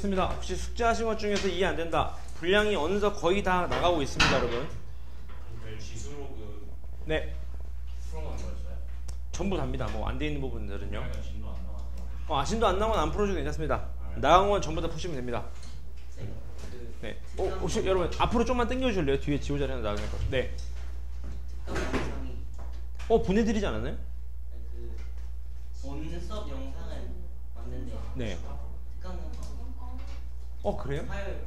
있습니다. 혹시 숙제하신 것 중에서 이해 안 된다. 분량이 어느덧 거의 다 나가고 있습니다, 여러분. 지수로 네. 풀어놓은 거였어요? 전부 답니다. 뭐 안 돼 있는 부분들은요. 진도 안 나왔어. 아신도 안 나오면 안 풀어줘도 괜찮습니다. 나간 건 전부 다 푸시면 됩니다. 네. 혹시 여러분 앞으로 좀만 당겨줄래요? 뒤에 지호 자리 하나 나갈 거. 네. 보내드리지 않았나요? 본 수업 영상은 왔는데. 네. 그래요? 화요일.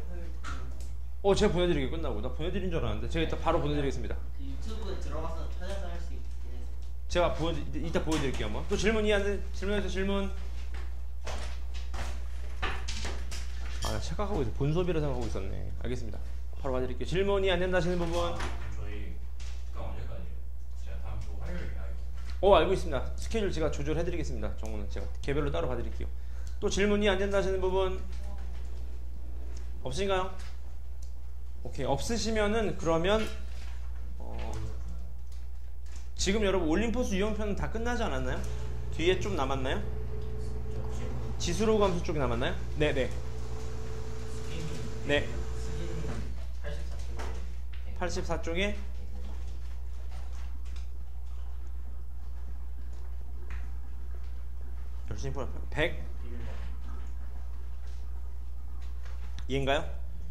제가 보내드리게 끝나고 나 보내드린 줄 알았는데 제가 이따 바로 보내드리겠습니다. 그 유튜브 들어가서 찾아서 할 수 있긴 해서. 제가 이따 보여드릴게요. 한번. 또 질문 이해 안 돼? 질문해서 질문. 나 착각하고 있어. 본 수업이라 생각하고 있었네. 알겠습니다. 바로 봐드릴게요. 질문 이해 안 된다 하시는 부분. 저희 특강 언제까지예요? 제가 다음 주 화요일에 가야겠어요. 알고 있습니다. 스케줄 제가 조절해드리겠습니다. 정보는 제가 개별로 따로 봐드릴게요. 또 질문이 안 된다 하시는 부분 없으신가요? 오케이. 없으시면은 그러면 지금 여러분 올림포스 유형편은 다 끝나지 않았나요? 뒤에 좀 남았나요? 지수로 감수 쪽이 남았나요? 네네. 네. 84쪽에 열심히 풀어. 100 이해인가요?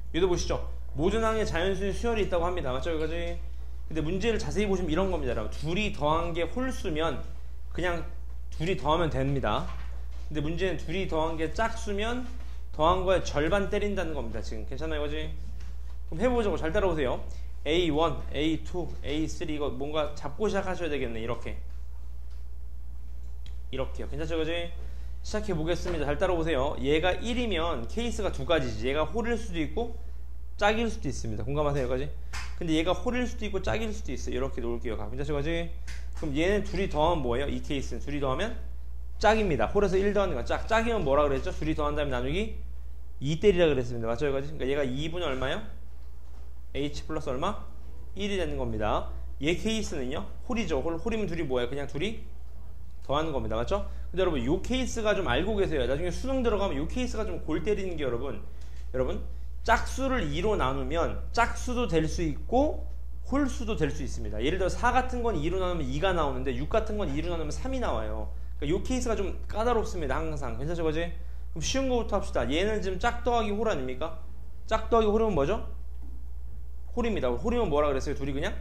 여기도 보시죠. 모든 항에 자연수의 수열이 있다고 합니다. 맞죠? 이거지? 근데 문제를 자세히 보시면 이런 겁니다. 여러분. 둘이 더한 게 홀수면 그냥 둘이 더하면 됩니다. 근데 문제는 둘이 더한 게 짝수면 더한 거에 절반 때린다는 겁니다. 지금 괜찮아요? 이거지? 그럼 해보자고. 잘 따라오세요. A1, A2, A3 이거 뭔가 잡고 시작하셔야 되겠네. 이렇게요. 괜찮죠? 이거지? 시작해 보겠습니다. 잘 따라오세요. 얘가 1이면 케이스가 두 가지지. 얘가 홀일 수도 있고 짝일 수도 있습니다. 공감하세요? 여기까지? 근데 얘가 홀일 수도 있고 짝일 수도 있어요. 이렇게 놓을게요. 괜찮죠? 이거지? 그럼 얘는 둘이 더하면 뭐예요? 이 케이스는 둘이 더하면 짝입니다. 홀에서 1 더하는 건 짝. 짝이면 뭐라 그랬죠? 둘이 더한 다음에 나누기 2 때리라 그랬습니다. 맞죠? 이거지? 그러니까 얘가 2분의 얼마요? H 플러스 얼마? 1이 되는 겁니다. 얘 케이스는요? 홀이죠. 홀이면 둘이 뭐예요? 그냥 둘이 더하는 겁니다. 맞죠? 근데 여러분 요 케이스가 좀 알고 계세요. 나중에 수능 들어가면 요 케이스가 좀 골 때리는 게 여러분 짝수를 2로 나누면 짝수도 될 수 있고 홀수도 될 수 있습니다. 예를 들어 4 같은 건 2로 나누면 2가 나오는데 6 같은 건 2로 나누면 3이 나와요. 그러니까 요 케이스가 좀 까다롭습니다. 항상. 괜찮죠? 그지? 그럼 쉬운 거부터 합시다. 얘는 지금 짝 더하기 홀 아닙니까? 짝 더하기 홀이면 뭐죠? 홀입니다. 홀이면 뭐라 그랬어요? 둘이 그냥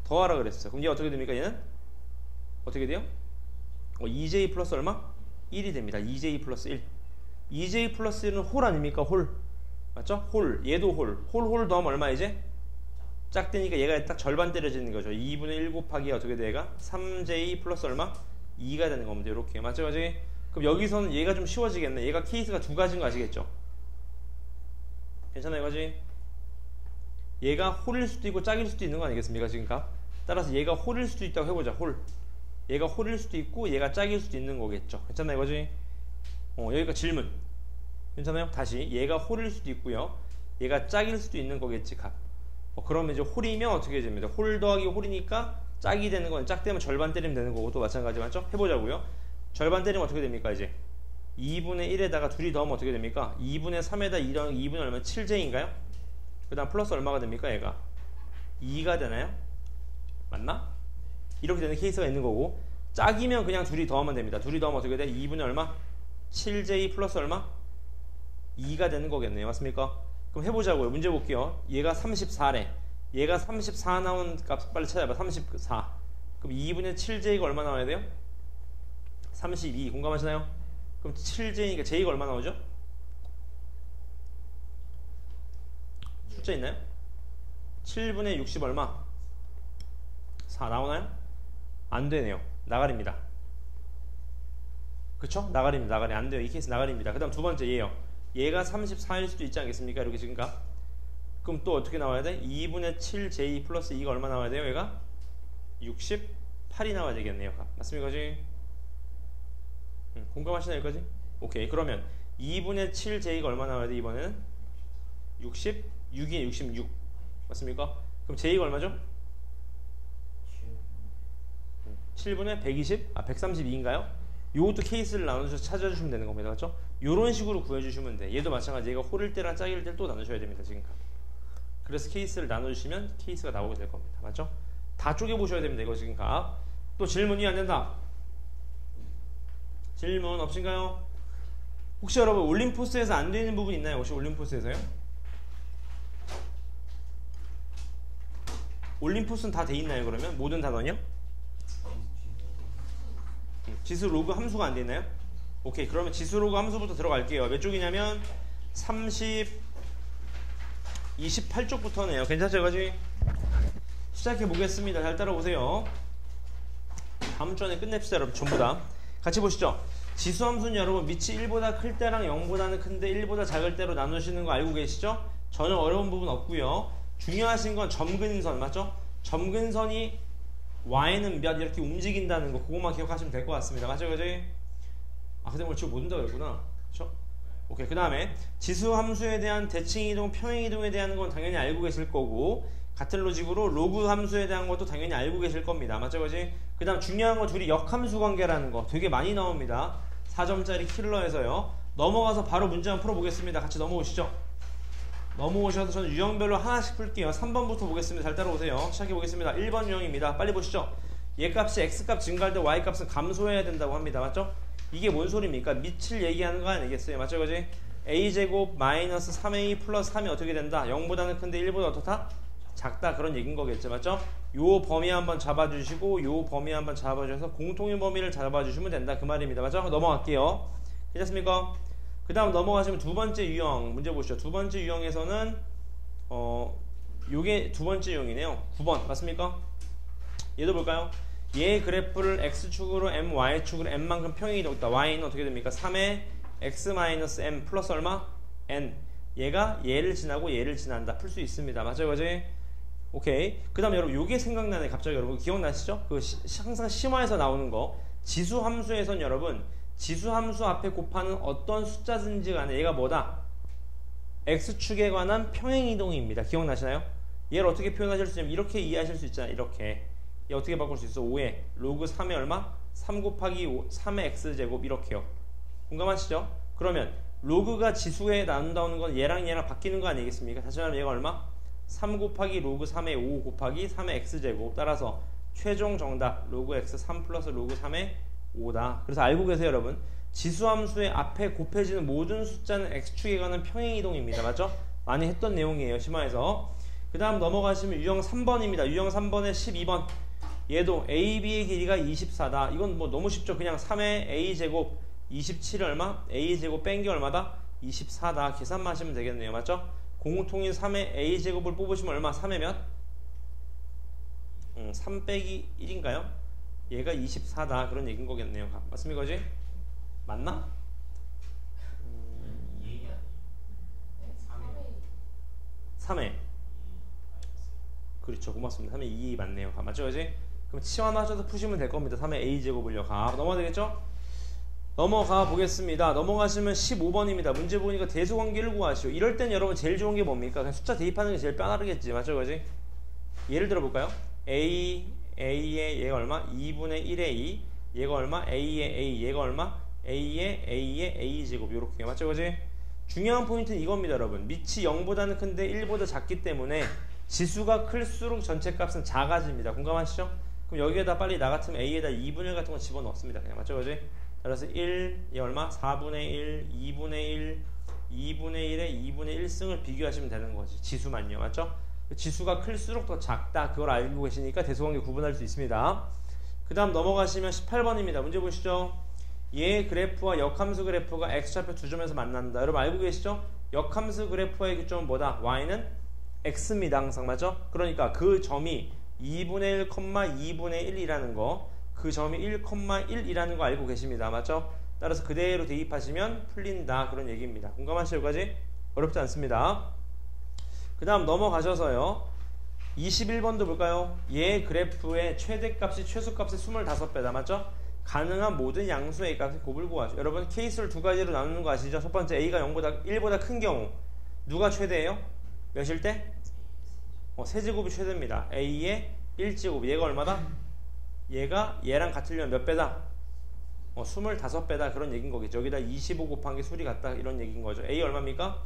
더하라 그랬어요. 그럼 얘 어떻게 됩니까? 얘는 어떻게 돼요? 2j 플러스 얼마? 1이 됩니다. 2j 플러스 1. 2j 플러스 1은 홀 아닙니까? 홀. 맞죠? 홀. 얘도 홀 더하면 얼마 이제? 짝되니까 얘가 딱 절반 때려지는 거죠. 2분의 1 곱하기 어떻게 돼? 얘가 3j 플러스 얼마? 2가 되는 겁니다. 이렇게. 맞죠? 그지? 그럼 여기서는 얘가 좀 쉬워지겠네. 얘가 케이스가 두 가지인 거 아시겠죠? 괜찮아요? 그지? 얘가 홀일 수도 있고 짝일 수도 있는 거 아니겠습니까? 지금 값. 따라서 얘가 홀일 수도 있다고 해보자. 홀. 얘가 홀일 수도 있고 얘가 짝일 수도 있는 거겠죠. 괜찮나요? 이거지? 여기가 질문. 괜찮아요? 다시 얘가 홀일 수도 있고요. 얘가 짝일 수도 있는 거겠지. 값. 그러면 이제 홀이면 어떻게 됩니다. 홀 더하기 홀이니까 짝이 되는 건 짝되면 절반 때리면 되는 거고 또 마찬가지 맞죠? 해보자고요. 절반 때리면 어떻게 됩니까? 이제 2분의 1에다가 둘이 더하면 어떻게 됩니까? 2분의 3에다 2분의 얼마? 7j인가요? 그 다음 플러스 얼마가 됩니까? 얘가 2가 되나요? 맞나? 이렇게 되는 케이스가 있는 거고 짝이면 그냥 둘이 더하면 됩니다. 둘이 더하면 어떻게 돼? 2분의 얼마? 7j 플러스 얼마? 2가 되는 거겠네요. 맞습니까? 그럼 해보자고요. 문제 볼게요. 얘가 34래. 얘가 34 나온 값 빨리 찾아봐. 34. 그럼 2분의 7j가 얼마 나와야 돼요? 32. 공감하시나요? 그럼 7j니까 j가 얼마 나오죠? 숫자 있나요? 7분의 60 얼마? 4 나오나요? 안 되네요. 나가리입니다. 그쵸? 나가리입니다. 나가리. 안 돼요. 이 케이스 나가리입니다. 그 다음 두 번째 얘요. 얘가 34일 수도 있지 않겠습니까? 이렇게 지금 값. 그럼 또 어떻게 나와야 돼? 2분의 7j 플러스 2가 얼마 나와야 돼요? 얘가 68이 나와야 되겠네요. 맞습니까? 그지? 공감하시나요? 여기까지? 오케이. 그러면 2분의 7j가 얼마 나와야 돼? 이번에는 66이에 66. 맞습니까? 그럼 j가 얼마죠? 7분의 120? 132인가요? 요것도 케이스를 나눠서 찾아주시면 되는 겁니다. 맞죠? 요런 식으로 구해주시면 돼. 얘도 마찬가지. 얘가 홀일 때랑 짝일 때를 또 나누셔야 됩니다. 지금. 그래서 케이스를 나눠주시면 케이스가 나오게 될 겁니다. 맞죠? 다 쪼개보셔야 됩니다. 이거 지금 값. 또 질문이 안 된다. 질문 없으신가요? 혹시 여러분 올림포스에서 안 되는 부분 있나요? 혹시 올림포스에서요? 올림포스는 다 돼 있나요? 그러면 모든 단원이요? 지수 로그 함수가 안 돼 있나요? 오케이, 그러면 지수 로그 함수부터 들어갈게요. 몇 쪽이냐면 28쪽부터네요. 괜찮죠? 이거지? 시작해 보겠습니다. 잘 따라오세요. 다음 주 안에 끝냅시다. 여러분 전부 다 같이 보시죠. 지수 함수는 여러분 밑이 1보다 클 때랑 0보다는 큰데 1보다 작을 때로 나누시는 거 알고 계시죠? 전혀 어려운 부분 없고요. 중요하신 건 점근선 맞죠? 점근선이 y는 몇 이렇게 움직인다는 거 그것만 기억하시면 될 것 같습니다. 맞죠? 그지? 아 근데 뭘 지금 못 된다고 그랬구나. 그렇죠? 오케이. 그 다음에 지수 함수에 대한 대칭이동, 평행이동에 대한 건 당연히 알고 계실 거고 같은 로직으로 로그 함수에 대한 것도 당연히 알고 계실 겁니다. 맞죠? 그지? 그 다음 중요한 건 둘이 역함수 관계라는 거 되게 많이 나옵니다. 4점짜리 킬러에서요. 넘어가서 바로 문제 한번 풀어보겠습니다. 같이 넘어오시죠. 넘어오셔서 저는 유형별로 하나씩 풀게요. 3번부터 보겠습니다. 잘 따라오세요. 시작해보겠습니다. 1번 유형입니다. 빨리 보시죠. 얘 값이 x값 증가할 때 y값은 감소해야 된다고 합니다. 맞죠? 이게 뭔 소리입니까? 밑을 얘기하는 거 아니겠어요? 맞죠? 그지? a제곱 마이너스 3a 플러스 3이 어떻게 된다? 0보다는 큰데 1보다 어떻다? 작다. 그런 얘기인 거겠죠. 맞죠? 요 범위 한번 잡아주시고 요 범위 한번 잡아주셔서 공통인 범위를 잡아주시면 된다. 그 말입니다. 맞죠? 넘어갈게요. 괜찮습니까? 그 다음 넘어가시면 두 번째 유형 문제 보시죠. 두 번째 유형에서는 요게 두 번째 유형이네요. 9번 맞습니까? 얘도 볼까요? 얘 그래프를 x축으로 m, y축으로 m만큼 평행이동 있다. y는 어떻게 됩니까? 3의 x-m 플러스 얼마? n. 얘가 얘를 지나고 얘를 지난다. 풀 수 있습니다. 맞죠? 그지? 오케이. 그 다음 여러분 요게 생각나네. 갑자기 여러분 기억나시죠? 항상 심화에서 나오는 거. 지수 함수에선 여러분 지수 함수 앞에 곱하는 어떤 숫자든지 간에 얘가 뭐다? x축에 관한 평행이동입니다. 기억나시나요? 얘를 어떻게 표현하실 수 있냐면 이렇게 이해하실 수 있잖아요. 이렇게. 얘 어떻게 바꿀 수 있어? 5에 로그 3의 얼마? 3 곱하기 5, 3의 x제곱 이렇게요. 공감하시죠? 그러면 로그가 지수에 나눈다는 건 얘랑 얘랑 바뀌는 거 아니겠습니까? 다시 말하면 얘가 얼마? 3 곱하기 로그 3의 5 곱하기 3의 x제곱. 따라서 최종 정답 로그 x 3 플러스 로그 3의 5다. 그래서 알고 계세요 여러분. 지수함수의 앞에 곱해지는 모든 숫자는 x축에 관한 평행이동입니다. 맞죠? 많이 했던 내용이에요. 심화에서. 그 다음 넘어가시면 유형 3번입니다. 유형 3번에 12번. 얘도 AB의 길이가 24다. 이건 뭐 너무 쉽죠. 그냥 3의 A제곱 27이 얼마? A제곱 뺀 게 얼마다? 24다. 계산만 하시면 되겠네요. 맞죠? 공통인 3의 A제곱을 뽑으시면 얼마? 3의 몇? 3 빼기 1인가요? 얘가 24다. 그런 얘기인 거겠네요. 맞습니까? 그지? 맞나? 3회. 그렇죠. 고맙습니다. 3회 2 맞네요. 맞죠? 그지? 그럼 치환하셔서 푸시면 될 겁니다. 3회 A제곱을요. 넘어가 되겠죠? 넘어가 보겠습니다. 넘어가시면 15번입니다. 문제 보니까 대수관계를 구하시오. 이럴 땐 여러분 제일 좋은 게 뭡니까? 그냥 숫자 대입하는 게 제일 빠르겠지. 맞죠? 그지? 예를 들어 볼까요? A의 얘가 얼마? 2분의 1의 2. 얘가 얼마? A의 A. 얘가 얼마? A의 A제곱. 요렇게. 맞죠? 그지? 중요한 포인트는 이겁니다, 여러분. 밑이 0보다는 큰데 1보다 작기 때문에 지수가 클수록 전체 값은 작아집니다. 공감하시죠? 그럼 여기에다 빨리 나 같으면 A에다 2분의 1 같은 거 집어넣습니다. 그냥. 맞죠? 그지? 그래서 1, 얘 얼마? 4분의 1, 2분의 1, 2분의 1에 2분의 1승을 비교하시면 되는 거지. 지수만요. 맞죠? 지수가 클수록 더 작다. 그걸 알고 계시니까 대수관계 구분할 수 있습니다. 그 다음 넘어가시면 18번입니다. 문제 보시죠. 얘 그래프와 역함수 그래프가 x좌표 두 점에서 만난다. 여러분 알고 계시죠? 역함수 그래프의 기점은 뭐다? y는 x입니다. 항상. 맞죠? 그러니까 그 점이 2분의 1, 2분의 1이라는 거, 그 점이 1,1이라는 거 알고 계십니다. 맞죠? 따라서 그대로 대입하시면 풀린다. 그런 얘기입니다. 공감하시죠? 여기까지? 어렵지 않습니다. 그 다음 넘어가셔서요. 21번도 볼까요? 얘 그래프의 최대값이 최소값의 25배다. 맞죠? 가능한 모든 양수의 A값의 곱을 구하죠. 여러분 케이스를 두 가지로 나누는 거 아시죠? 첫 번째 A가 1보다 큰 경우 누가 최대예요? 몇일 때? 세제곱이 최대입니다. A의 1제곱. 얘가 얼마다? 얘가 얘랑 같으려면 몇 배다? 25배다 그런 얘기인 거겠죠. 여기다 25 곱한 게 수리 같다 이런 얘기인 거죠. A 얼마입니까?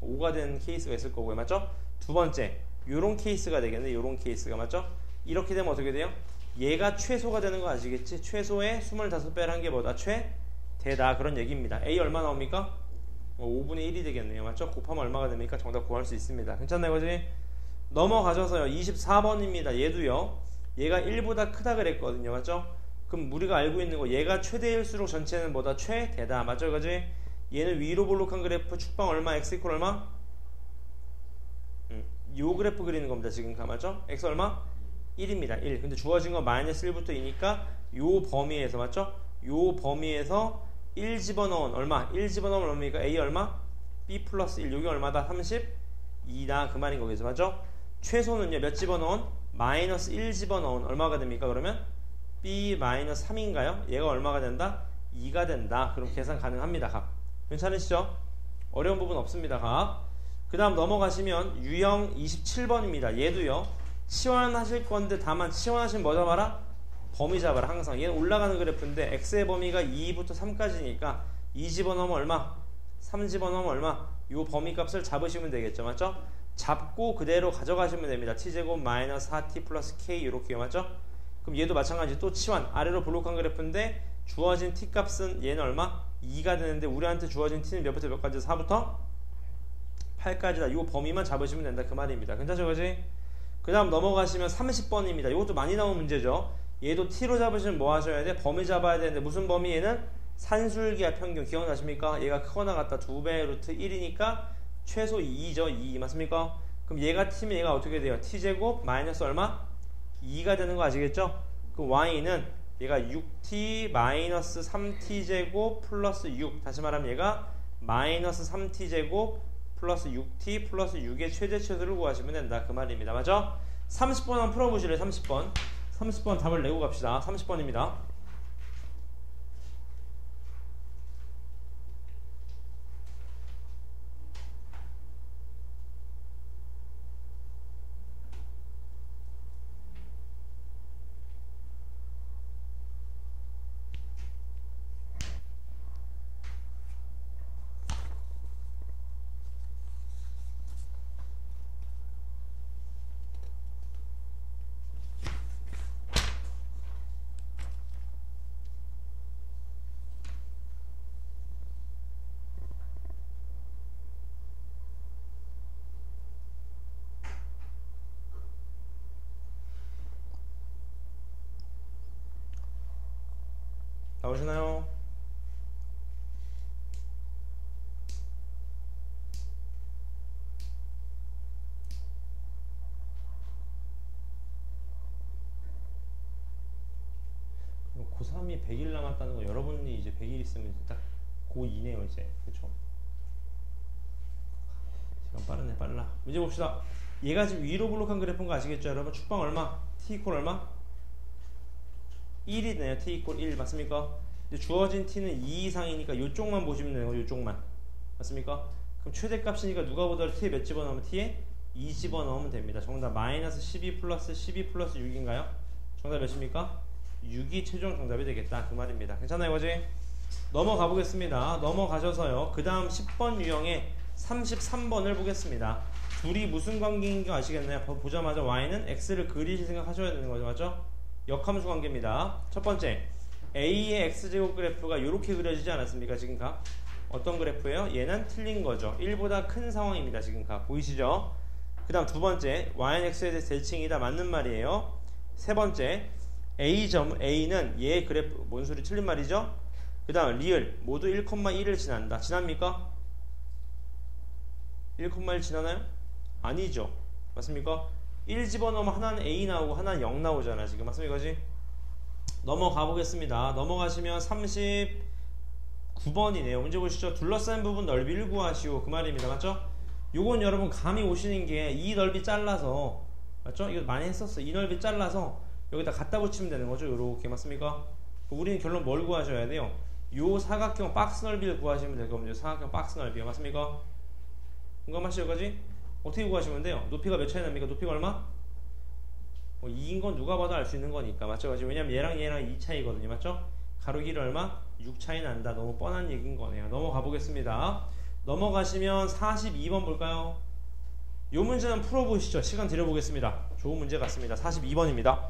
5가 되는 케이스가 있을 거고요. 맞죠? 두 번째 요런 케이스가 되겠네. 요런 케이스가 맞죠? 이렇게 되면 어떻게 돼요? 얘가 최소가 되는 거 아시겠지? 최소의 25배라는 게 뭐다? 최대다 그런 얘기입니다. A 얼마 나옵니까? 5분의 1이 되겠네요. 맞죠? 곱하면 얼마가 됩니까? 정답 구할 수 있습니다. 괜찮나요? 그지? 넘어가셔서요. 24번입니다. 얘도요. 얘가 1보다 크다 그랬거든요. 맞죠? 그럼 우리가 알고 있는 거 얘가 최대일수록 전체는 뭐다? 최대다. 맞죠? 그지? 얘는 위로 볼록한 그래프 축방 얼마? x 이퀄 얼마? 요 그래프 그리는 겁니다. 지금 맞죠? x 얼마? 1입니다. 1. 근데 주어진 건 마이너스 1부터 2니까 요 범위에서 맞죠? 요 범위에서 1 집어넣은 얼마? 1 집어넣으면 얼마입니까? A 얼마? B 플러스 1. 요게 얼마다? 32다. 그 말인 거겠죠. 맞죠? 최소는요. 몇 집어넣은? 마이너스 1 집어넣은 얼마가 됩니까? 그러면 B 마이너스 3인가요? 얘가 얼마가 된다? 2가 된다. 그럼 계산 가능합니다. 각. 괜찮으시죠? 어려운 부분 없습니다. 각. 그 다음 넘어가시면 유형 27번입니다. 얘도요. 치환하실 건데 다만 치환하시면 뭐 잡아라? 범위 잡아라. 항상 얘는 올라가는 그래프인데 x의 범위가 2부터 3까지니까 2 집어넣으면 얼마? 3 집어넣으면 얼마? 요 범위 값을 잡으시면 되겠죠. 맞죠? 잡고 그대로 가져가시면 됩니다. t제곱 마이너스 4t 플러스 k 이렇게요. 맞죠? 그럼 얘도 마찬가지 또 치환 아래로 볼록한 그래프인데 주어진 t 값은 얘는 얼마? 2가 되는데 우리한테 주어진 t는 몇부터 몇까지? 4부터 8까지다. 요 범위만 잡으시면 된다. 그 말입니다. 괜찮죠? 그지? 그 다음 넘어가시면 30번입니다. 이것도 많이 나온 문제죠. 얘도 t로 잡으시면 뭐 하셔야 돼? 범위 잡아야 되는데 무슨 범위? 얘는 산술기하 평균 기억나십니까? 얘가 크거나 같다 2배 루트 1이니까 최소 2죠. 2 맞습니까? 그럼 얘가 t면 얘가 어떻게 돼요? t제곱 마이너스 얼마? 2가 되는 거 아시겠죠? 그 y는 얘가 6t 마이너스 3t제곱 플러스 6 다시 말하면 얘가 마이너스 3t제곱 플러스 6t 플러스 6의 최대치수를 구하시면 된다. 그 말입니다. 맞죠? 30번 한번 풀어보실래요? 30번 답을 내고 갑시다. 30번입니다. 나오시나요? 고3이 100일 남았다는 거 여러분이 이제 100일 있으면 딱 고2네요 이제. 그쵸? 시간 빠르네 빨라. 문제 봅시다. 얘가 지금 위로 볼록한 그래프인 거 아시겠죠 여러분? 축방 얼마? t 이퀄 얼마? 1이 되네요. t 이퀄 1 맞습니까? 근데 주어진 t는 2 이상이니까 이쪽만 보시면 되는 거죠. 이쪽만 맞습니까? 그럼 최대값이니까 누가 보더라도 t에 몇 집어넣으면 t에 2 집어넣으면 됩니다. 정답 마이너스 12 플러스 12 플러스 6인가요? 정답 몇입니까? 6이 최종 정답이 되겠다. 그 말입니다. 괜찮아요 이거지? 넘어가 보겠습니다. 넘어가셔서요. 그 다음 10번 유형의 33번을 보겠습니다. 둘이 무슨 관계인 거 아시겠나요? 보자마자 y는 x를 그리실 생각하셔야 되는 거죠. 맞죠? 역함수 관계입니다. 첫 번째 a의 x제곱 그래프가 이렇게 그려지지 않았습니까? 지금 각 어떤 그래프예요? 얘는 틀린 거죠. 1보다 큰 상황입니다. 지금 각 보이시죠? 그 다음 두 번째 y는 x에 대해서 대칭이다. 맞는 말이에요. 세 번째 a점 a는 얘 그래프 뭔 소리 틀린 말이죠? 그 다음 리을 모두 1,1을 지난다. 지납니까? 1,1 지나나요? 아니죠. 맞습니까? 1 집어넣으면 하나는 A 나오고 하나는 0 나오잖아 지금. 맞습니까? 그지? 넘어가 보겠습니다. 넘어가시면 39번이네요. 문제 보시죠. 둘러싼 부분 넓이를 구하시오. 그 말입니다. 맞죠? 요건 여러분 감이 오시는 게 이 넓이 잘라서 맞죠? 이거 많이 했었어. 이 넓이 잘라서 여기다 갖다 붙이면 되는 거죠. 요렇게 맞습니까? 우리는 결론 뭘 구하셔야 돼요? 요 사각형 박스 넓이를 구하시면 될 겁니다. 사각형 박스 넓이요. 맞습니까? 공감하시죠? 여기까지? 어떻게 구하시면 돼요? 높이가 몇 차이 납니까? 높이가 얼마? 2인 건 누가 봐도 알 수 있는 거니까. 맞죠? 왜냐면 얘랑 얘랑 2 차이거든요. 맞죠? 가로 길이 얼마? 6 차이 난다. 너무 뻔한 얘기인 거네요. 넘어가 보겠습니다. 넘어가시면 42번 볼까요? 이 문제는 풀어보시죠. 시간 드려보겠습니다. 좋은 문제 같습니다. 42번입니다.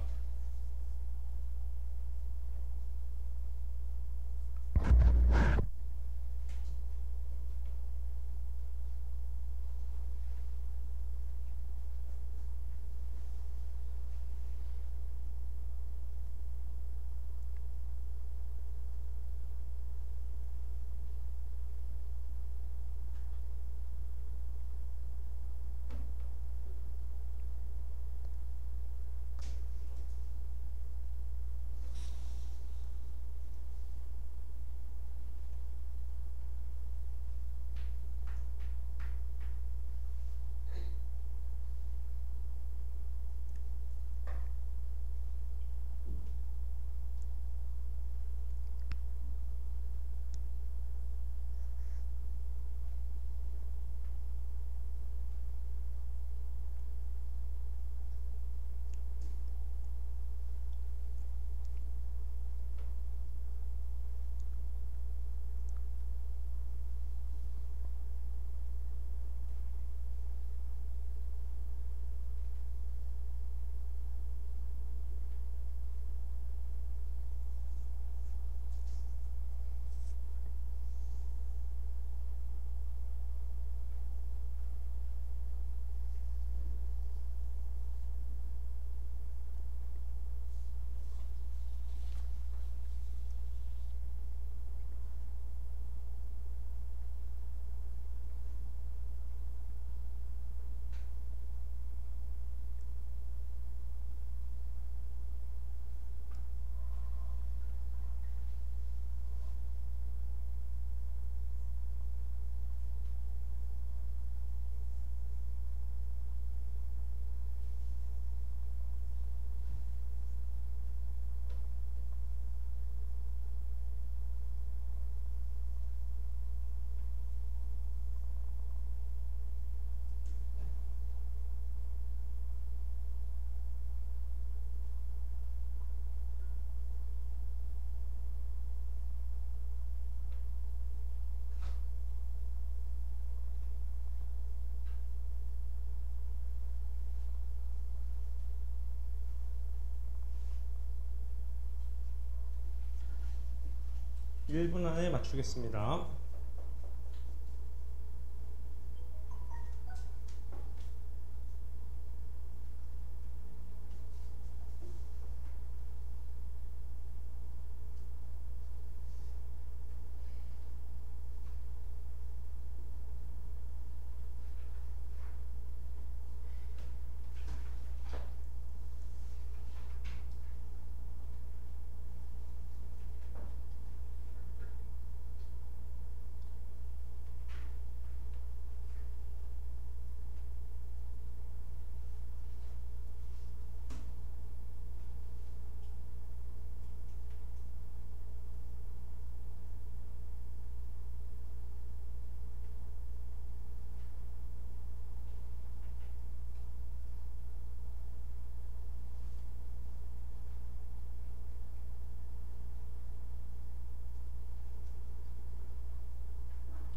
일 분 안에 맞추겠습니다.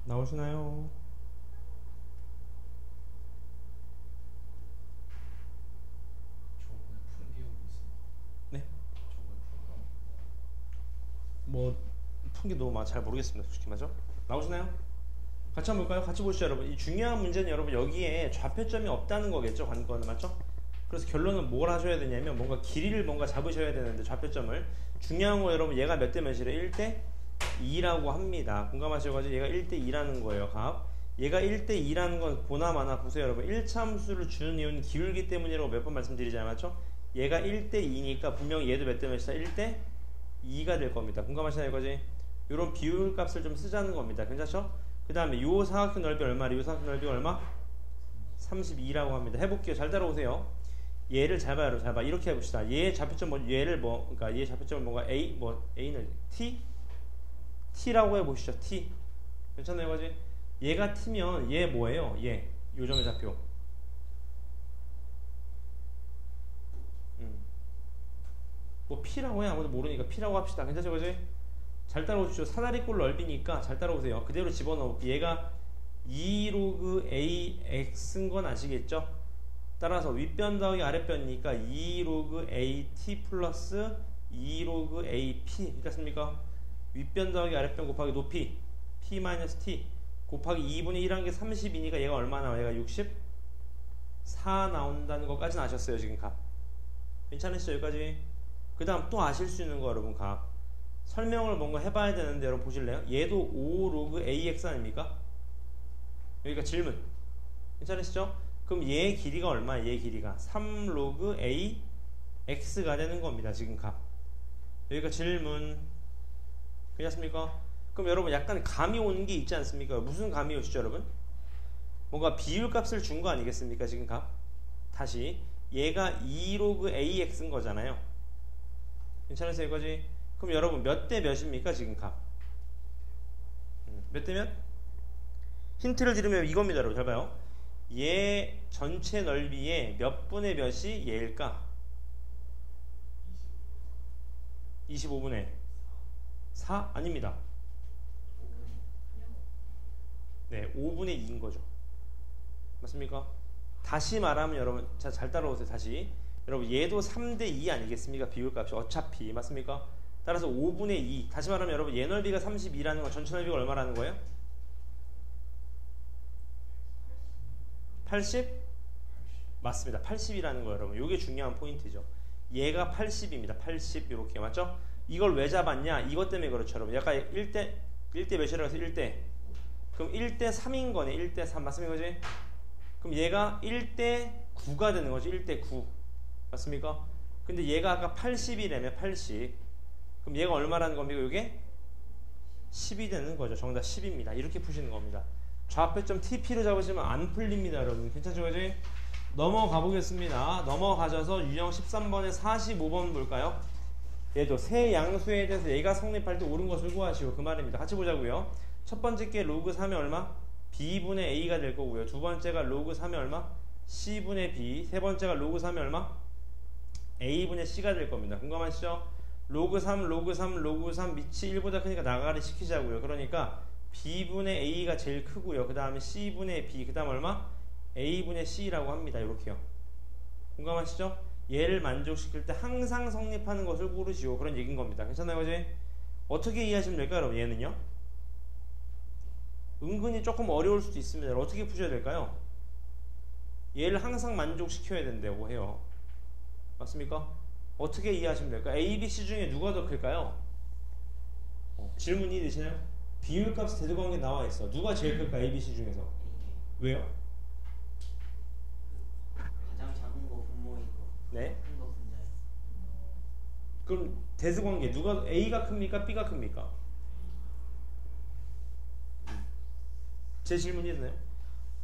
나오시나요? 저번에 푼 기억이 있습니다. 네? 저번에 푼 거. 뭐 푼 게 너무 잘 모르겠습니다. 솔직히 맞죠? 나오시나요? 같이 한번 볼까요? 같이 보시죠, 여러분. 이 중요한 문제는 여러분 여기에 좌표점이 없다는 거겠죠, 관건은 맞죠? 그래서 결론은 뭘 하셔야 되냐면 뭔가 길이를 뭔가 잡으셔야 되는데 좌표점을 중요한 거 여러분 얘가 몇 대 몇이래? 1대 2라고 합니다. 공감하셔가지고 얘가 1대 2라는 거예요. 값. 얘가 1대 2라는 건 보나마나 보세요, 여러분. 1차함수를 주는 이유는 기울기 때문이라고 몇 번 말씀드리잖아요, 맞죠? 얘가 1대 2니까 분명히 얘도 몇 대 몇이다? 1대 2가 될 겁니다. 공감하시나요, 이거지? 이런 비율 값을 좀 쓰자는 겁니다. 괜찮죠? 그 다음에 요 사각형 넓이 얼마래? 요 사각형 넓이가 얼마? 32라고 합니다. 해볼게요. 잘 따라오세요. 얘를 잘 봐요, 잘 봐. 이렇게 해봅시다. 얘 좌표점 뭐, 얘를 뭐, 그러니까 얘 좌표점을 뭔가 A, 뭐 A는 T, T라고 해보시죠. T. 괜찮나요, 이거지? 얘가 T면 얘 뭐예요? 얘. 요점의 좌표. 뭐 P라고 해. 아무도 모르니까 P라고 합시다. 괜찮죠, 이거지? 잘 따라오십시오. 사다리꼴 넓이니까 잘 따라오세요. 그대로 집어넣고 얘가 2로그 AX인 건 아시겠죠? 따라서 윗변 더하기 아랫변이니까 2로그 AT 플러스 2로그 AP 이렇습니까? 윗변 더하기 아랫변 곱하기 높이 P 마이너스 T 곱하기 2분의 1한 게 30이니까 얘가 얼마 나와? 얘가 64 나온다는 것까지는 아셨어요 지금 값. 괜찮으시죠 여기까지? 그 다음 또 아실 수 있는 거 여러분 값 설명을 뭔가 해봐야 되는데 여러분 보실래요? 얘도 5 로그 AX 아닙니까? 여기가 질문 괜찮으시죠? 그럼 얘의 길이가 얼마야? 얘의 길이가 3 로그 AX가 되는 겁니다 지금 값. 여기가 질문 괜찮습니까? 그럼 여러분 약간 감이 오는 게 있지 않습니까? 무슨 감이 오시죠 여러분? 뭔가 비율값을 준 거 아니겠습니까 지금 값? 다시 얘가 2 로그 AX인 거잖아요. 괜찮으세요 이거지? 그럼 여러분 몇 대 몇입니까 지금 값? 몇 대 몇? 힌트를 드리면 이겁니다 여러분 잘 봐요. 얘 전체 넓이의 몇 분의 몇이 얘일까? 25분의 4? 아닙니다. 네, 5분의 2인 거죠. 맞습니까? 다시 말하면 여러분 자, 잘 따라오세요. 다시 여러분 얘도 3대 2 아니겠습니까? 비율값이 어차피 맞습니까? 따라서 5분의 2 다시 말하면 여러분 얘 넓이가 32라는 건 전체 넓이가 얼마라는 거예요? 80? 맞습니다. 80이라는 거예요 여러분. 이게 중요한 포인트죠. 얘가 80입니다. 80 이렇게 맞죠? 이걸 왜 잡았냐? 이것 때문에 그렇죠 여러분. 약간 1대 몇이라고 해서 1대 그럼 1대 3인 거네. 1대 3 맞습니까? 그지? 그럼 얘가 1대 9가 되는 거죠. 1대 9 맞습니까? 근데 얘가 아까 80이라며 80 그럼 얘가 얼마라는 겁니까? 이게 10이 되는 거죠. 정답 10입니다. 이렇게 푸시는 겁니다. 좌표점 TP로 잡으시면 안 풀립니다 여러분. 괜찮죠? 그지? 넘어가 보겠습니다. 넘어가셔서 유형 13번에 45번 볼까요? 얘도 세 양수에 대해서 얘가 성립할 때 옳은 것을 구하시오 그 말입니다. 같이 보자고요. 첫 번째 게 로그 3이 얼마? B분의 A가 될 거고요. 두 번째가 로그 3이 얼마? C분의 B. 세 번째가 로그 3이 얼마? A분의 C가 될 겁니다. 공감하시죠? 로그 3, 로그 3, 로그 3 밑이 1보다 크니까 나가리 시키자고요. 그러니까 B분의 A가 제일 크고요. 그 다음에 C분의 B. 그 다음 얼마? A분의 C라고 합니다. 이렇게요. 공감하시죠? 얘를 만족시킬 때 항상 성립하는 것을 고르시오. 그런 얘기인 겁니다. 괜찮나요? 그지? 어떻게 이해하시면 될까요? 여러분 얘는요? 은근히 조금 어려울 수도 있습니다. 어떻게 푸셔야 될까요? 얘를 항상 만족시켜야 된다고 해요. 맞습니까? 어떻게 이해하시면 될까요? A, B, C 중에 누가 더 클까요? 질문이 되시나요? 비율값 대두관계 나와 있어. 누가 제일 클까? A, B, C 중에서. 왜요? 가장 작은 거 분모이고 네. 큰 거 분자예요. 그럼 대두관계 누가 A가 큽니까? B가 큽니까? 제 질문이 있나요?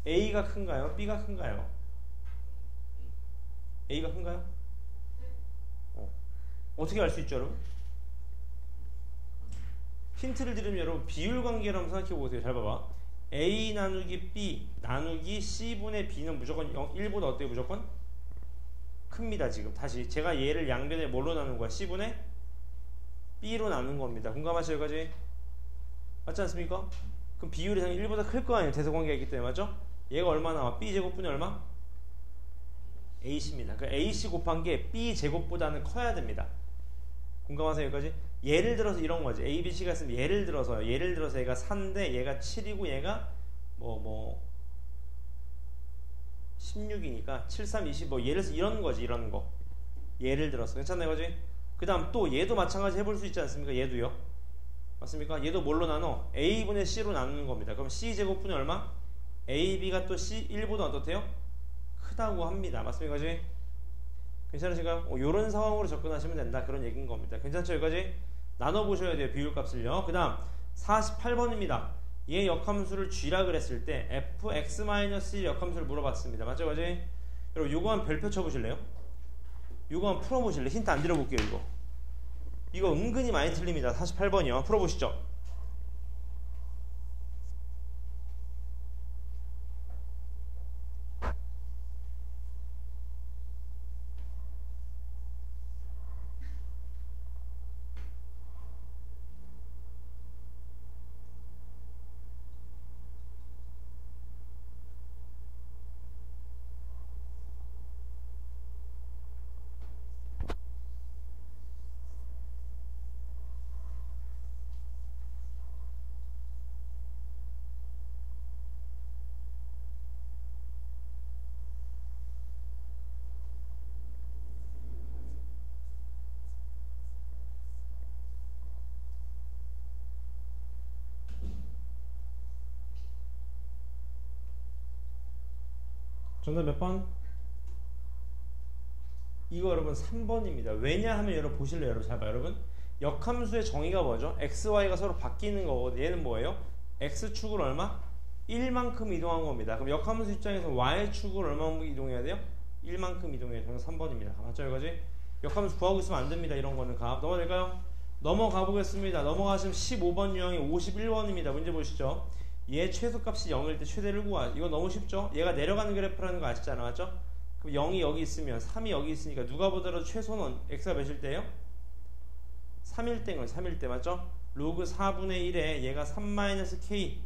A가 큰가요? B가 큰가요? A가 큰가요? 어떻게 알 수 있죠 여러분? 힌트를 드리면 여러분 비율관계를 한번 생각해보세요. 잘 봐봐. A 나누기 B 나누기 C분의 B는 무조건 1보다 어때요? 무조건? 큽니다. 지금 다시 제가 얘를 양변에 뭘로 나눈 거야? C분의 B로 나눈 겁니다. 공감하셔요 여기까지? 맞지 않습니까? 그럼 비율이 당연히 1보다 클 거 아니에요. 대소관계가 있기 때문에 맞죠? 얘가 얼마 나와? B제곱분이 얼마? AC입니다. 그러니까 AC 곱한 게 B제곱보다는 커야 됩니다. 공감하세요 여기까지? 예를 들어서 이런 거지. A, B, C가 있으면 예를 들어서 얘가 4인데 얘가 7이고 얘가 16이니까 7, 3, 20 예를 들어서 이런 거지. 이런 거 예를 들어서 괜찮나요 이거지? 그 다음 또 얘도 마찬가지 해볼 수 있지 않습니까? 얘도요 맞습니까? 얘도 뭘로 나눠? A분의 C로 나누는 겁니다. 그럼 C제곱분이 얼마? AB가 또 C 1보다 어떻대요? 크다고 합니다. 맞습니까? 그지? 괜찮으신가요? 요런 상황으로 접근하시면 된다. 그런 얘기인 겁니다. 괜찮죠? 여기까지? 나눠보셔야 돼요. 비율값을요. 그 다음 48번입니다. 얘 역함수를 G라 그랬을 때 fx-1 역함수를 물어봤습니다. 맞죠? 그지? 여러분 요거 한번 별표 쳐보실래요? 요거 한번 풀어보실래요? 힌트 안 드려볼게요. 이거 은근히 많이 틀립니다. 48번이요. 풀어보시죠. 정답 몇 번? 이거 여러분 3번입니다. 왜냐하면 여러분 보실래요? 여러분 잘 봐요. 여러분 역함수의 정의가 뭐죠? x, y가 서로 바뀌는 거거든요. 얘는 뭐예요? x축을 얼마? 1만큼 이동한 겁니다. 그럼 역함수 입장에서 y축을 얼마만큼 이동해야 돼요? 1만큼 이동해야 돼요. 3번입니다. 맞죠 이거지? 역함수 구하고 있으면 안 됩니다. 이런 거는 값 넘어갈까요? 넘어가 보겠습니다. 넘어가시면 15번 유형이 51번입니다. 문제 보시죠. 얘 최소값이 0일 때 최대를 구하. 이거 너무 쉽죠? 얘가 내려가는 그래프라는 거 아시잖아. 맞죠? 그럼 0이 여기 있으면 3이 여기 있으니까 누가 보더라도 최소는 x가 몇일 때예요? 3일 때인 거예요. 3일 때 맞죠? 로그 4분의 1에 얘가 3-k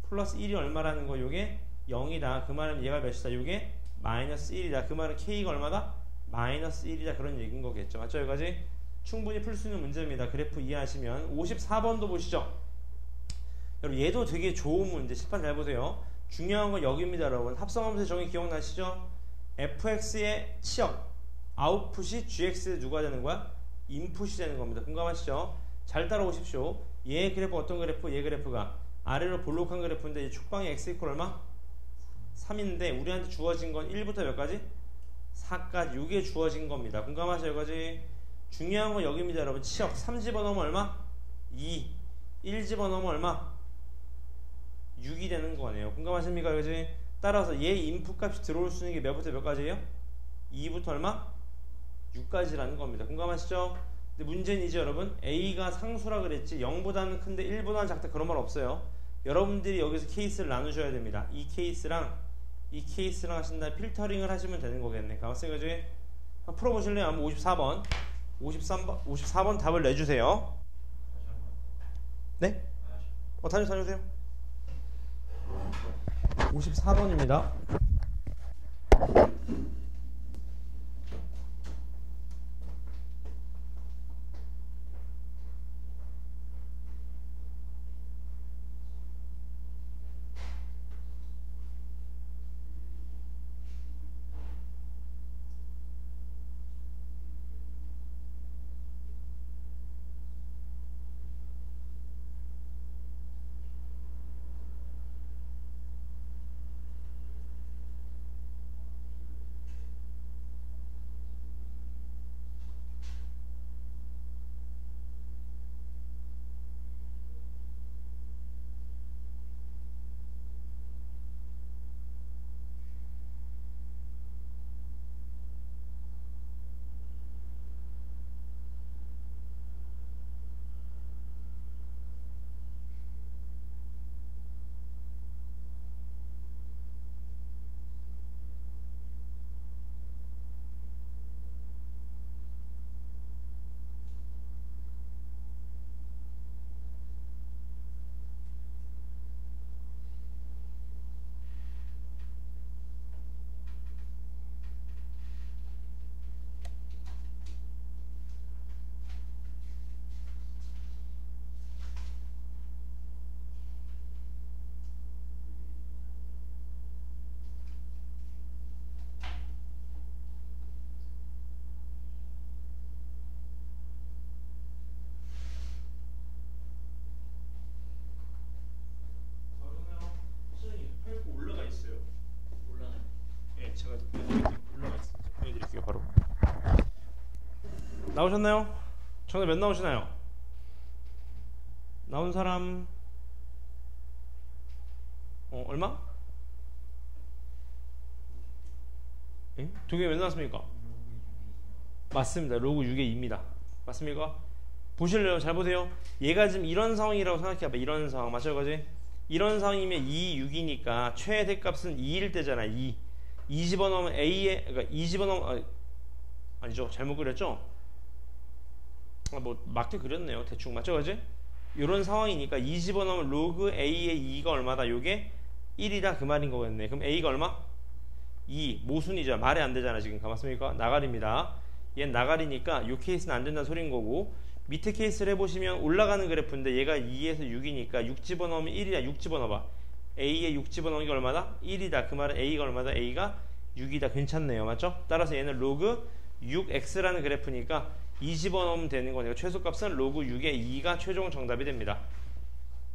플러스 1이 얼마라는 거. 요게 0이다. 그 말은 얘가 몇이다? 요게 마이너스 1이다. 그 말은 k가 얼마다? 마이너스 1이다. 그런 얘기인 거겠죠. 맞죠? 여기까지 충분히 풀 수 있는 문제입니다. 그래프 이해하시면 54번도 보시죠. 여러분 얘도 되게 좋은 문제. 실판 잘 보세요. 중요한 건 여기입니다. 여러분 합성함수의 정의 기억나시죠? fx의 치역 아웃풋이 gx에 누가 되는 거야? 인풋이 되는 겁니다. 공감하시죠? 잘 따라오십시오. 얘 그래프 어떤 그래프? 얘 그래프가 아래로 볼록한 그래프인데 이 축방의 x 이퀄 얼마? 3인데 우리한테 주어진 건 1부터 몇 가지? 4까지. 이게 주어진 겁니다. 공감하셔요? 여기까지. 중요한 건 여기입니다. 여러분 치역 3 집어넣으면 얼마? 2 1 집어넣으면 얼마? 6이 되는 거네요. 공감하십니까? 여기까지. 따라서 얘 인풋 값이 들어올 수 있는 게 몇부터 몇 가지예요? 2부터 얼마? 6까지라는 겁니다. 공감하시죠? 근데 문제는 이제 여러분 A가 상수라 그랬지 0보다는 큰데 1보다는 작다 그런 말 없어요. 여러분들이 여기서 케이스를 나누셔야 됩니다. 이 케이스랑 이 케이스랑 하신 다음에 필터링을 하시면 되는 거겠네. 가만있어요. 그지? 한번 풀어보실래요? 한번 54번 54번 답을 내주세요. 네? 다녀오세요. 54번입니다. 제가 올라가 있어요. 보여드릴게요. 바로 나오셨나요? 정답 몇 나오시나요? 나온 사람 얼마? 두 개 몇 나왔습니까? 맞습니다. 로그 6의 2입니다. 맞습니까? 보실래요? 잘 보세요. 얘가 지금 이런 상황이라고 생각해봐. 이런 상황 맞죠? 그지? 이런 상황이면 2, 6이니까 최대값은 2일 때잖아. 2 집어넣으면 A에 그러니까 2 집어넣으면 아니죠. 잘못 그렸죠? 뭐 맞게 그렸네요. 대충 맞죠? 그지? 이런 상황이니까 2 집어넣으면 로그 A의 2가 얼마다? 요게 1이다 그 말인 거겠네. 그럼 A가 얼마? 2 모순이죠. 말이 안 되잖아. 지금 가봤습니까? 나가리입니다. 얘는 나가리니까 요 케이스는 안 된다는 소린 거고 밑에 케이스를 해보시면 올라가는 그래프인데 얘가 2에서 6이니까 6 집어넣으면 1이다. 6 집어넣어봐. A에 6 집어넣은 게 얼마다? 1이다. 그 말은 A가 얼마다? A가 6이다. 괜찮네요. 맞죠? 따라서 얘는 로그 6x라는 그래프니까 2 집어넣으면 되는 거니까 최소값은 로그 6의 2가 최종 정답이 됩니다.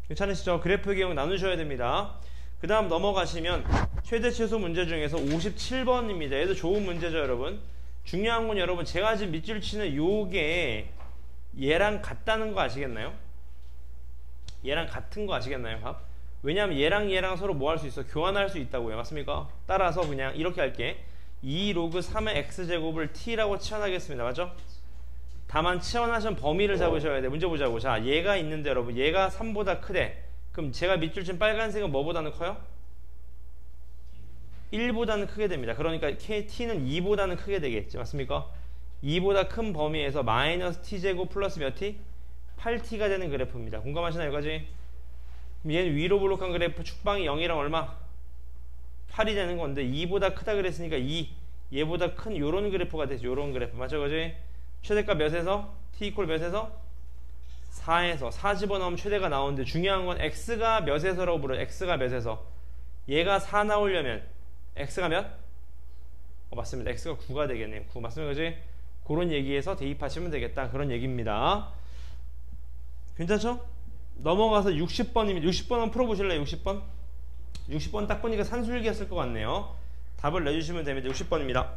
괜찮으시죠? 그래프 개형 나누셔야 됩니다. 그 다음 넘어가시면 최대 최소 문제 중에서 57번입니다. 얘도 좋은 문제죠, 여러분. 중요한 건 여러분 제가 지금 밑줄 치는 요게 얘랑 같다는 거 아시겠나요? 얘랑 같은 거 아시겠나요? 밥? 왜냐하면 얘랑 서로 뭐 할 수 있어? 교환할 수 있다고요. 맞습니까? 따라서 그냥 이렇게 할게. 2 로그 3의 x제곱을 t라고 치환하겠습니다. 맞죠? 다만 치환하신 범위를 잡으셔야 돼. 문제 보자고. 자, 얘가 있는데 여러분 얘가 3보다 크대. 그럼 제가 밑줄 친 빨간색은 뭐보다는 커요? 1보다는 크게 됩니다. 그러니까 t는 2보다는 크게 되겠지. 맞습니까? 2보다 큰 범위에서 마이너스 t제곱 플러스 몇 t? 8t가 되는 그래프입니다. 공감하시나요? 여기까지? 얘는 위로 블록한 그래프 축방이 0이랑 얼마? 8이 되는 건데 2보다 크다 그랬으니까 2 얘보다 큰 요런 그래프가 되죠. 요런 그래프 맞죠? 그지? 최대값 몇에서? t 이퀄 몇에서? 4에서 4 집어넣으면 최대가 나오는데 중요한 건 x가 몇에서라고 불러요. x가 몇에서? 얘가 4 나오려면 x가 몇? 맞습니다. x가 9가 되겠네요. 9 맞습니다. 그지? 그런 얘기에서 대입하시면 되겠다. 그런 얘기입니다. 괜찮죠? 넘어가서 60번입니다. 60번 한번 풀어보실래요? 60번? 60번 딱 보니까 산술기였을 것 같네요. 답을 내주시면 됩니다. 60번입니다.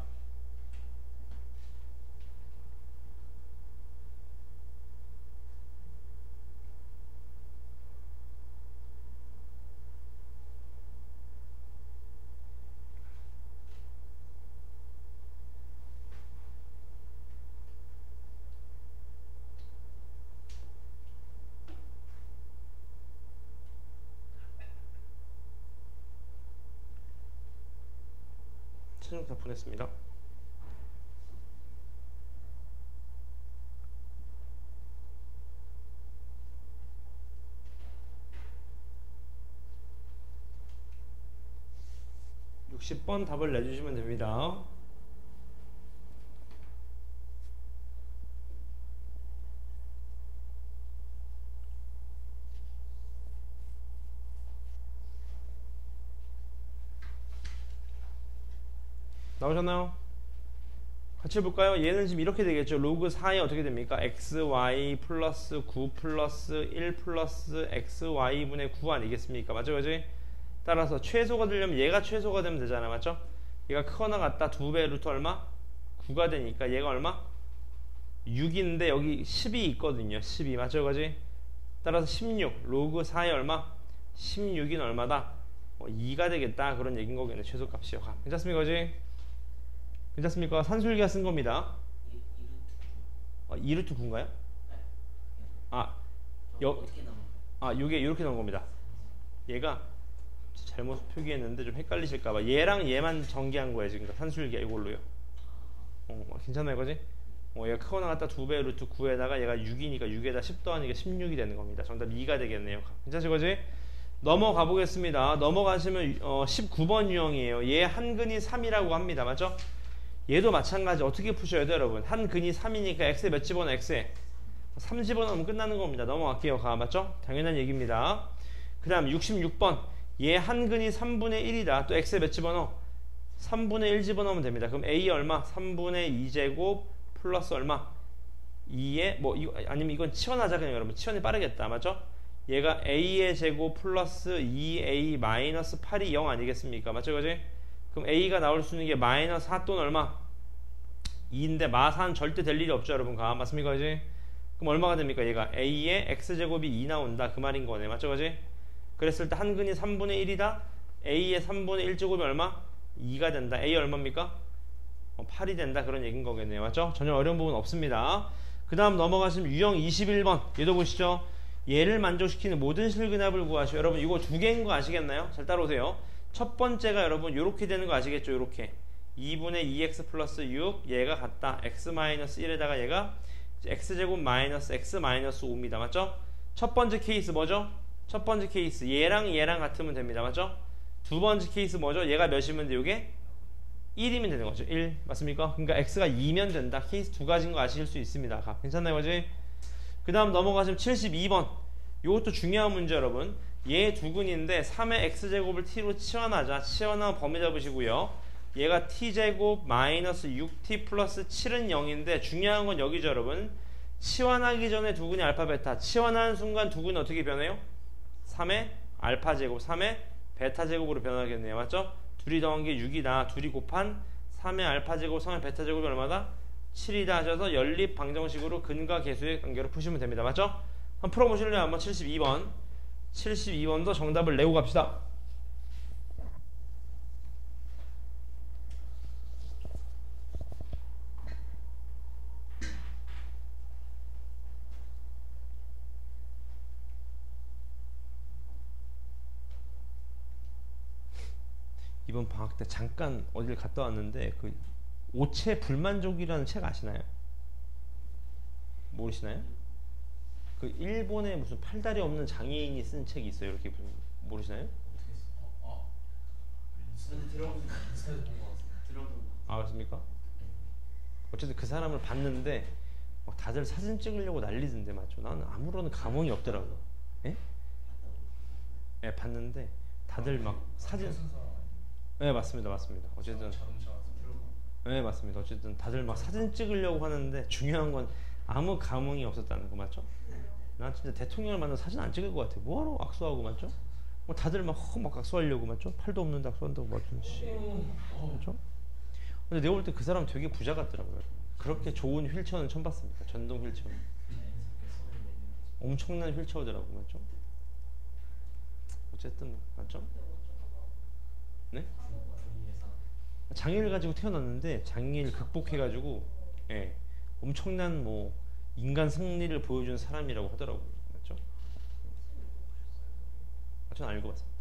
최종 다 보냈습니다. (60번) 답을 내주시면 됩니다. 나오셨나요? 같이 해볼까요? 얘는 지금 이렇게 되겠죠. 로그 4에 어떻게 됩니까? xy 플러스 9 플러스 1 플러스 xy분의 9 아니겠습니까? 맞죠? 그지? 따라서 최소가 되려면 얘가 최소가 되면 되잖아. 맞죠? 얘가 크거나 같다 2배 루트 얼마? 9가 되니까 얘가 얼마? 6인데 여기 10이 있거든요. 12 맞죠? 그지? 따라서 16 로그 4에 얼마? 16인 얼마다? 2가 되겠다. 그런 얘기인 거겠네. 최소값이요. 괜찮습니까? 그지? 괜찮습니까? 산술기가 쓴 겁니다. 2루트 9인가요? 요게 이렇게 나온 겁니다. 얘가 잘못 표기했는데 좀 헷갈리실까봐 얘랑 얘만 전개한 거예요. 지금 산술기가 이걸로요. 괜찮나요? 그지? 얘가 크고 나갔다 2배 루트 9에다가 얘가 6이니까 6에다 10 더하니까 16이 되는 겁니다. 정답 2가 되겠네요. 괜찮으시 거지? 넘어가 보겠습니다. 넘어가시면 19번 유형이에요. 얘 한근이 3이라고 합니다. 맞죠? 얘도 마찬가지. 어떻게 푸셔야 돼요, 여러분? 한 근이 3이니까 x에 몇 집어넣어? x에 3 집어넣으면 끝나는 겁니다. 넘어갈게요. 맞죠? 당연한 얘기입니다. 그 다음 66번 얘 한 근이 3분의 1이다. 또 x에 몇 집어넣어? 3분의 1 집어넣으면 됩니다. 그럼 a 얼마? 3분의 2제곱 플러스 얼마? 2에 아니면 이건 치환하자. 그냥 여러분 치환이 빠르겠다. 맞죠? 얘가 a의 제곱 플러스 2a 마이너스 8이 0 아니겠습니까? 맞죠? 그지? 그럼 a가 나올 수 있는 게 마이너스 4 또는 얼마? 2인데 마사는 절대 될 일이 없죠, 여러분. 맞습니까? 그지? 그럼 얼마가 됩니까? 얘가 a의 x제곱이 2 나온다. 그 말인 거네. 맞죠? 그지? 그랬을 때 한 근이 3분의 1이다. a의 3분의 1제곱이 얼마? 2가 된다. a 얼마입니까? 8이 된다. 그런 얘기인 거겠네요. 맞죠? 전혀 어려운 부분 없습니다. 그 다음 넘어가시면 유형 21번 얘도 보시죠. 얘를 만족시키는 모든 실근합을 구하시오. 여러분 이거 두 개인 거 아시겠나요? 잘 따라오세요. 첫 번째가 여러분 이렇게 되는 거 아시겠죠? 이렇게 2분의 2x 플러스 6 얘가 같다. x 마이너스 1에다가 얘가 x제곱 마이너스 x 마이너스 5입니다. 맞죠? 첫 번째 케이스 뭐죠? 첫 번째 케이스 얘랑 같으면 됩니다. 맞죠? 두 번째 케이스 뭐죠? 얘가 몇이면 돼? 이게 1이면 되는 거죠. 1 맞습니까? 그러니까 x가 2면 된다. 케이스 두 가지인 거 아실 수 있습니다. 괜찮나요? 그지? 그 다음 넘어가시면 72번 이것도 중요한 문제 여러분. 얘 두 근인데 3의 x제곱을 t로 치환하자. 치환하면 범위 잡으시고요. 얘가 t제곱 마이너스 6t 플러스 7은 0인데 중요한 건 여기죠 여러분. 치환하기 전에 두 근이 알파 베타 치환하는 순간 두 근이 어떻게 변해요? 3의 알파제곱 3의 베타 제곱으로 변하겠네요. 맞죠? 둘이 더한 게 6이다. 둘이 곱한 3의 알파 제곱 3의 베타 제곱이 얼마다? 7이다 하셔서 연립 방정식으로 근과 계수의 관계로 푸시면 됩니다. 맞죠? 한번 풀어보실래요? 한번 72번. 72번도 정답을 내고 갑시다. 이번 방학 때 잠깐 어딜 갔다 왔는데 그 오체 불만족이라는 책 아시나요? 모르시나요? 그 일본에 무슨 팔다리 없는 장애인이 쓴 책이 있어요. 이렇게 모르시나요? 어떻게 했어? 근데 들어본 인스타에서 본 거 같습니다. 들어본 아 그렇습니까? 어쨌든 그 사람을 봤는데 막 다들 사진 찍으려고 난리던데 맞죠? 나는 아무런 감흥이 없더라고요. 예? 예, 봤는데 다들 막 사진. 쓴 사람 아니에요? 네 맞습니다. 어쨌든 자동차 네 맞습니다. 어쨌든 다들 막 사진 찍으려고 하는데 중요한 건 아무 감흥이 없었다는 거 맞죠? 난 진짜 대통령을 만나서 사진 안 찍을 것 같아. 뭐하러 악수하고 맞죠? 뭐 다들 막 악수하려고 맞죠? 팔도 없는데 악수한다고 맞죠? 맞죠? 근데 내가 볼 때 그 사람 되게 부자 같더라고요. 그렇게 좋은 휠체어는 처음 봤습니다. 전동 휠체어. 엄청난 휠체어더라고 맞죠? 어쨌든 맞죠? 네? 장애를 가지고 태어났는데 장애를 극복해가지고 예, 엄청난 뭐 인간 승리를 보여준 사람이라고 하더라고요. 맞죠? 전 안 읽어봤습니다.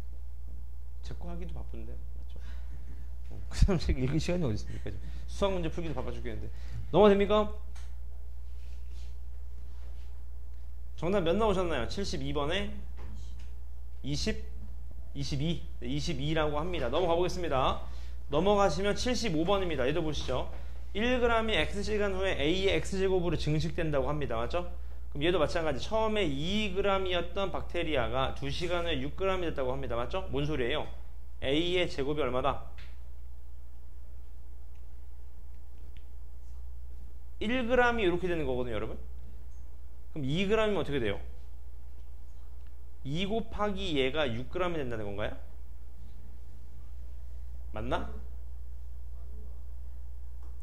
제 거 하기도 바쁜데 맞죠? 그 사람 책 읽을 시간이 어디 있습니까? 수학 문제 풀기도 바빠 죽겠는데 넘어됩니까? 정답 몇 나오셨나요? 72번에 22 22라고 합니다. 넘어가 보겠습니다. 넘어가시면 75번입니다. 얘도 보시죠. 1g이 x시간 후에 a의 x제곱으로 증식된다고 합니다. 맞죠? 그럼 얘도 마찬가지. 처음에 2g이었던 박테리아가 2시간 후에 6g이 됐다고 합니다. 맞죠? 뭔 소리예요? a의 제곱이 얼마다? 1g이 이렇게 되는 거거든요, 여러분. 그럼 2g이면 어떻게 돼요? 2 곱하기 얘가 6g이 된다는 건가요? 맞나?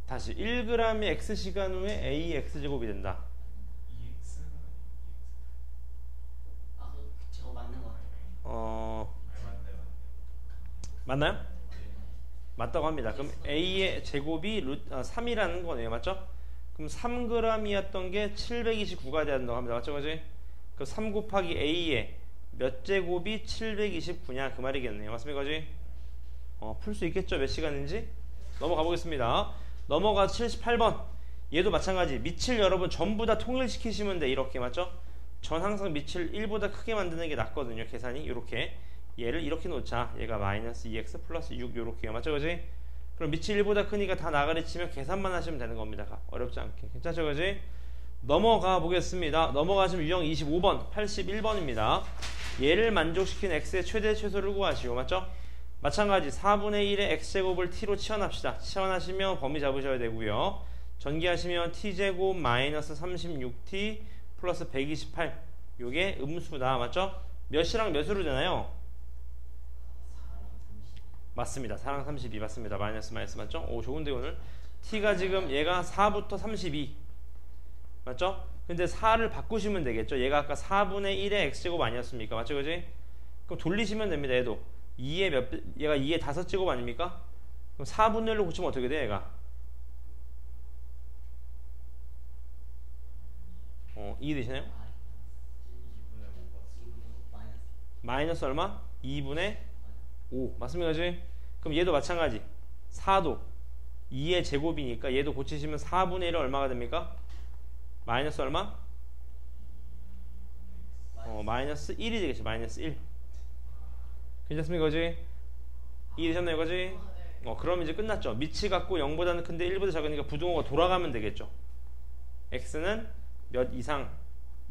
다시 1g이 x시간 후에 a x제곱이 된다. EX가 아, 저거 맞는 거 같아요. 맞나요? 맞다고 합니다. 그럼 a의 제곱이 3이라는 거네요. 맞죠? 그럼 3g이었던 게 729가 된다고 합니다. 맞죠? 그지? 그 3 곱하기 a의 몇 제곱이 729냐 그 말이겠네요. 맞습니까? 그지? 풀 수 있겠죠? 몇 시간인지? 넘어가 보겠습니다. 넘어가 78번. 얘도 마찬가지. 밑을 여러분 전부 다 통일시키시면 돼. 이렇게 맞죠? 전 항상 밑을 1보다 크게 만드는 게 낫거든요. 계산이 이렇게. 얘를 이렇게 놓자. 얘가 마이너스 2x 플러스 6 요렇게요. 맞죠? 그지? 그럼 밑이 1보다 크니까 다 나가리 치면 계산만 하시면 되는 겁니다. 어렵지 않게. 괜찮죠? 그지? 넘어가 보겠습니다. 넘어가시면 유형 25번 81번입니다. 얘를 만족시킨 x의 최대 최소를 구하시오. 맞죠? 마찬가지 4분의 1의 x제곱을 t로 치환합시다. 치환하시면 범위 잡으셔야 되고요. 전기하시면 t제곱 마이너스 36t 플러스 128 요게 음수다. 맞죠? 몇이랑 몇으로 되나요? 4랑 30. 맞습니다. 4랑 32 맞습니다. 마이너스 맞죠? 오 좋은데 오늘 t가 지금 얘가 4부터 32 맞죠? 근데 4를 바꾸시면 되겠죠? 얘가 아까 4분의 1의 x제곱 아니었습니까? 맞죠? 그지? 그럼 돌리시면 됩니다. 얘도 2의 얘가 2의 5제곱 아닙니까? 그럼 4분의 1로 고치면 어떻게 돼 얘가? 이해되시나요? 마이너스 얼마? 2분의 5 맞습니까? 그지? 그럼 얘도 마찬가지 4도 2의 제곱이니까 얘도 고치시면 4분의 1은 얼마가 됩니까? 마이너스 얼마? 마이너스 1이 되겠죠. 마이너스 1 괜찮습니까? 그지? 이해되셨나요? 그지? 그럼 이제 끝났죠. 밑이 같고 0보다는 큰데 1보다 작으니까 부등호가 돌아가면 되겠죠. x는 몇 이상?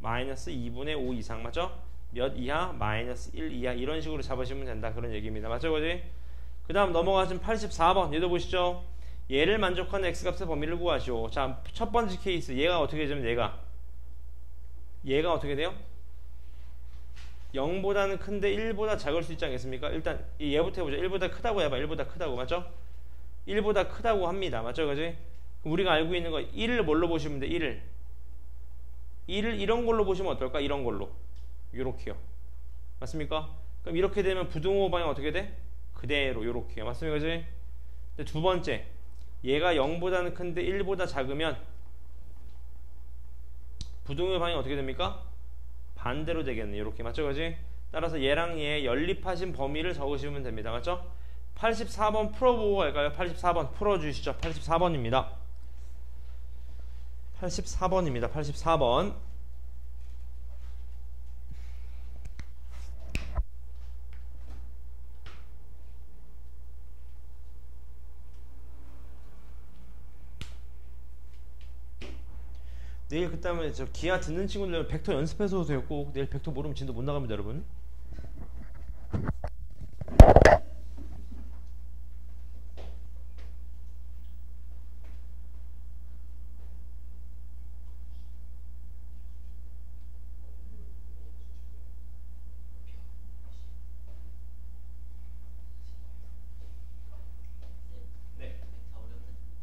마이너스 2분의 5 이상 맞죠? 몇 이하? 마이너스 1 이하 이런 식으로 잡으시면 된다 그런 얘기입니다. 맞죠? 그지? 그 다음 넘어가시면 84번 얘도 보시죠. 얘를 만족하는 x값의 범위를 구하시오. 자, 첫 번째 케이스 얘가 어떻게 되면 얘가 어떻게 돼요? 0보다는 큰데 1보다 작을 수 있지 않겠습니까? 일단 얘부터 해보자. 1보다 크다고 해봐. 1보다 크다고 맞죠? 1보다 크다고 합니다. 맞죠? 그지? 우리가 알고 있는 거 1을 뭘로 보시면 돼? 1을 이런 걸로 보시면 어떨까? 이런 걸로 요렇게요. 맞습니까? 그럼 이렇게 되면 부등호 방향 어떻게 돼? 그대로 요렇게요. 맞습니까? 그지? 근데 두 번째 얘가 0보다는 큰데 1보다 작으면 부등호 방향 어떻게 됩니까? 반대로 되겠네. 이렇게 맞죠? 그지? 따라서 얘랑 얘 연립하신 범위를 적으시면 됩니다. 맞죠? 84번 풀어보고 갈까요? 84번 풀어주시죠. 84번입니다. 84번입니다. 84번. 내일 그다음에 저 기아 듣는 친구들 벡터 연습해서 오세요. 꼭 내일 벡터 모르면 진도 못 나갑니다, 여러분. 네.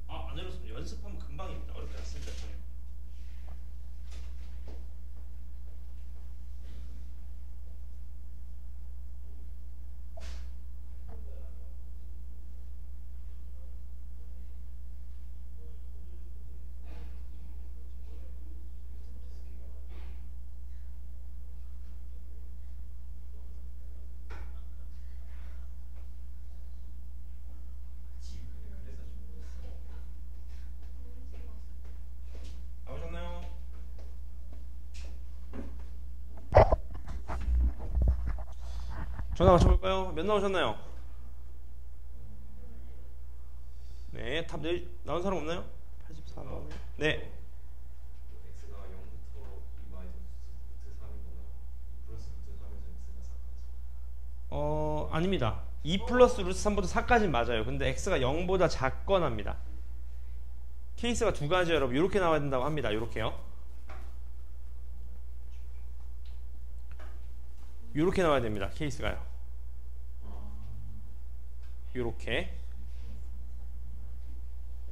아, 안 어렵습니다. 연습하면 금방입니다. 어렵지 않습니다, 전혀. 나오셨나요? 전화 맞춰볼까요? 몇 나오셨나요? 네, 답 나온 사람 없나요? 84번. 네. x가 0부터 2 마이너스 루트 3이거나 2 플러스 루트 3에서 x가 4까지. 아닙니다. 2 플러스 루트 3보다 4까지는 맞아요. 근데 x가 0보다 작거나입니다. 케이스가 두 가지 여러분. 이렇게 나와야 된다고 합니다. 이렇게요. 이렇게 나와야 됩니다. 케이스가요. 이렇게.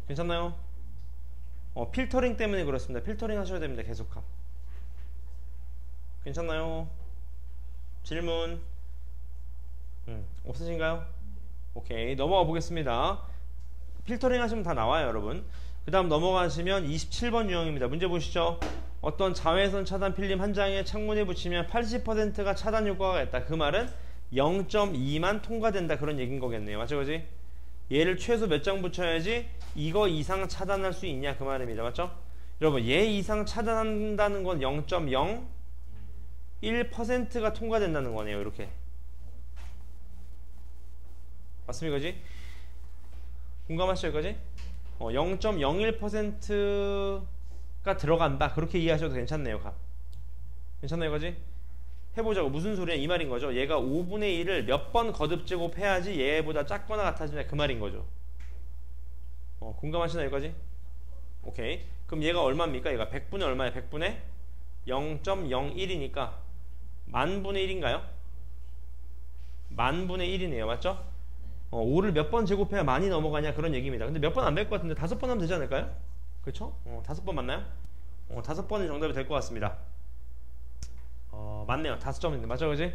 괜찮나요? 필터링 때문에 그렇습니다. 필터링 하셔야 됩니다. 계속함. 괜찮나요? 질문 없으신가요? 오케이, 넘어가 보겠습니다. 필터링 하시면 다 나와요, 여러분. 그 다음 넘어가시면 27번 유형입니다. 문제 보시죠. 어떤 자외선 차단 필름 한 장에 창문에 붙이면 80%가 차단 효과가 있다. 그 말은 0.2만 통과된다. 그런 얘기인 거겠네요. 맞죠? 그지? 얘를 최소 몇 장 붙여야지 이거 이상 차단할 수 있냐 그 말입니다. 맞죠? 여러분, 얘 이상 차단한다는 건 0.01%가 통과된다는 거네요. 이렇게. 맞습니까? 그지? 공감하시죠? 그지? 0.01%가 들어간다. 그렇게 이해하셔도 괜찮네요. 괜찮나요? 그지? 해보자고. 무슨 소리야? 이 말인 거죠. 얘가 5분의 1을 몇 번 거듭 제곱해야지 얘보다 작거나 같아지냐 그 말인 거죠. 공감하시나요? 여기까지? 오케이. 그럼 얘가 얼마입니까? 얘가 100분의 얼마야? 100분의 0.01이니까 만분의 1인가요? 만분의 1이네요. 맞죠? 5를 몇 번 제곱해야 많이 넘어가냐 그런 얘기입니다. 근데 몇 번 안 될 것 같은데 5번 하면 되지 않을까요? 그렇죠? 5번 맞나요? 5번이 정답이 될 것 같습니다. 맞네요. 5점인데 맞죠? 그지?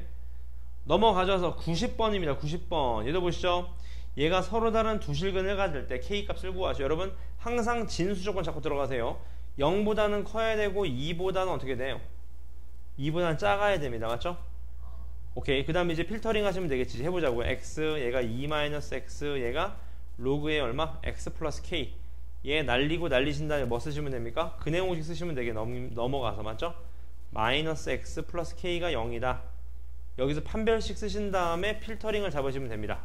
넘어가셔서 90번입니다. 90번 얘도 보시죠. 얘가 서로 다른 두 실근을 가질 때 K값을 구하시죠. 여러분 항상 진수 조건 잡고 들어가세요. 0보다는 커야 되고 2보다는 어떻게 돼요? 2보다는 작아야 됩니다. 맞죠? 오케이. 그 다음에 이제 필터링 하시면 되겠지. 해보자고요. x 얘가 2-x 얘가 로그의 얼마? x 플러스 k. 얘 날리고 날리신 다음에 뭐 쓰시면 됩니까? 그 내용식 쓰시면 되게 넘어가서 맞죠? 마이너스 x 플러스 k가 0이다. 여기서 판별식 쓰신 다음에 필터링을 잡으시면 됩니다.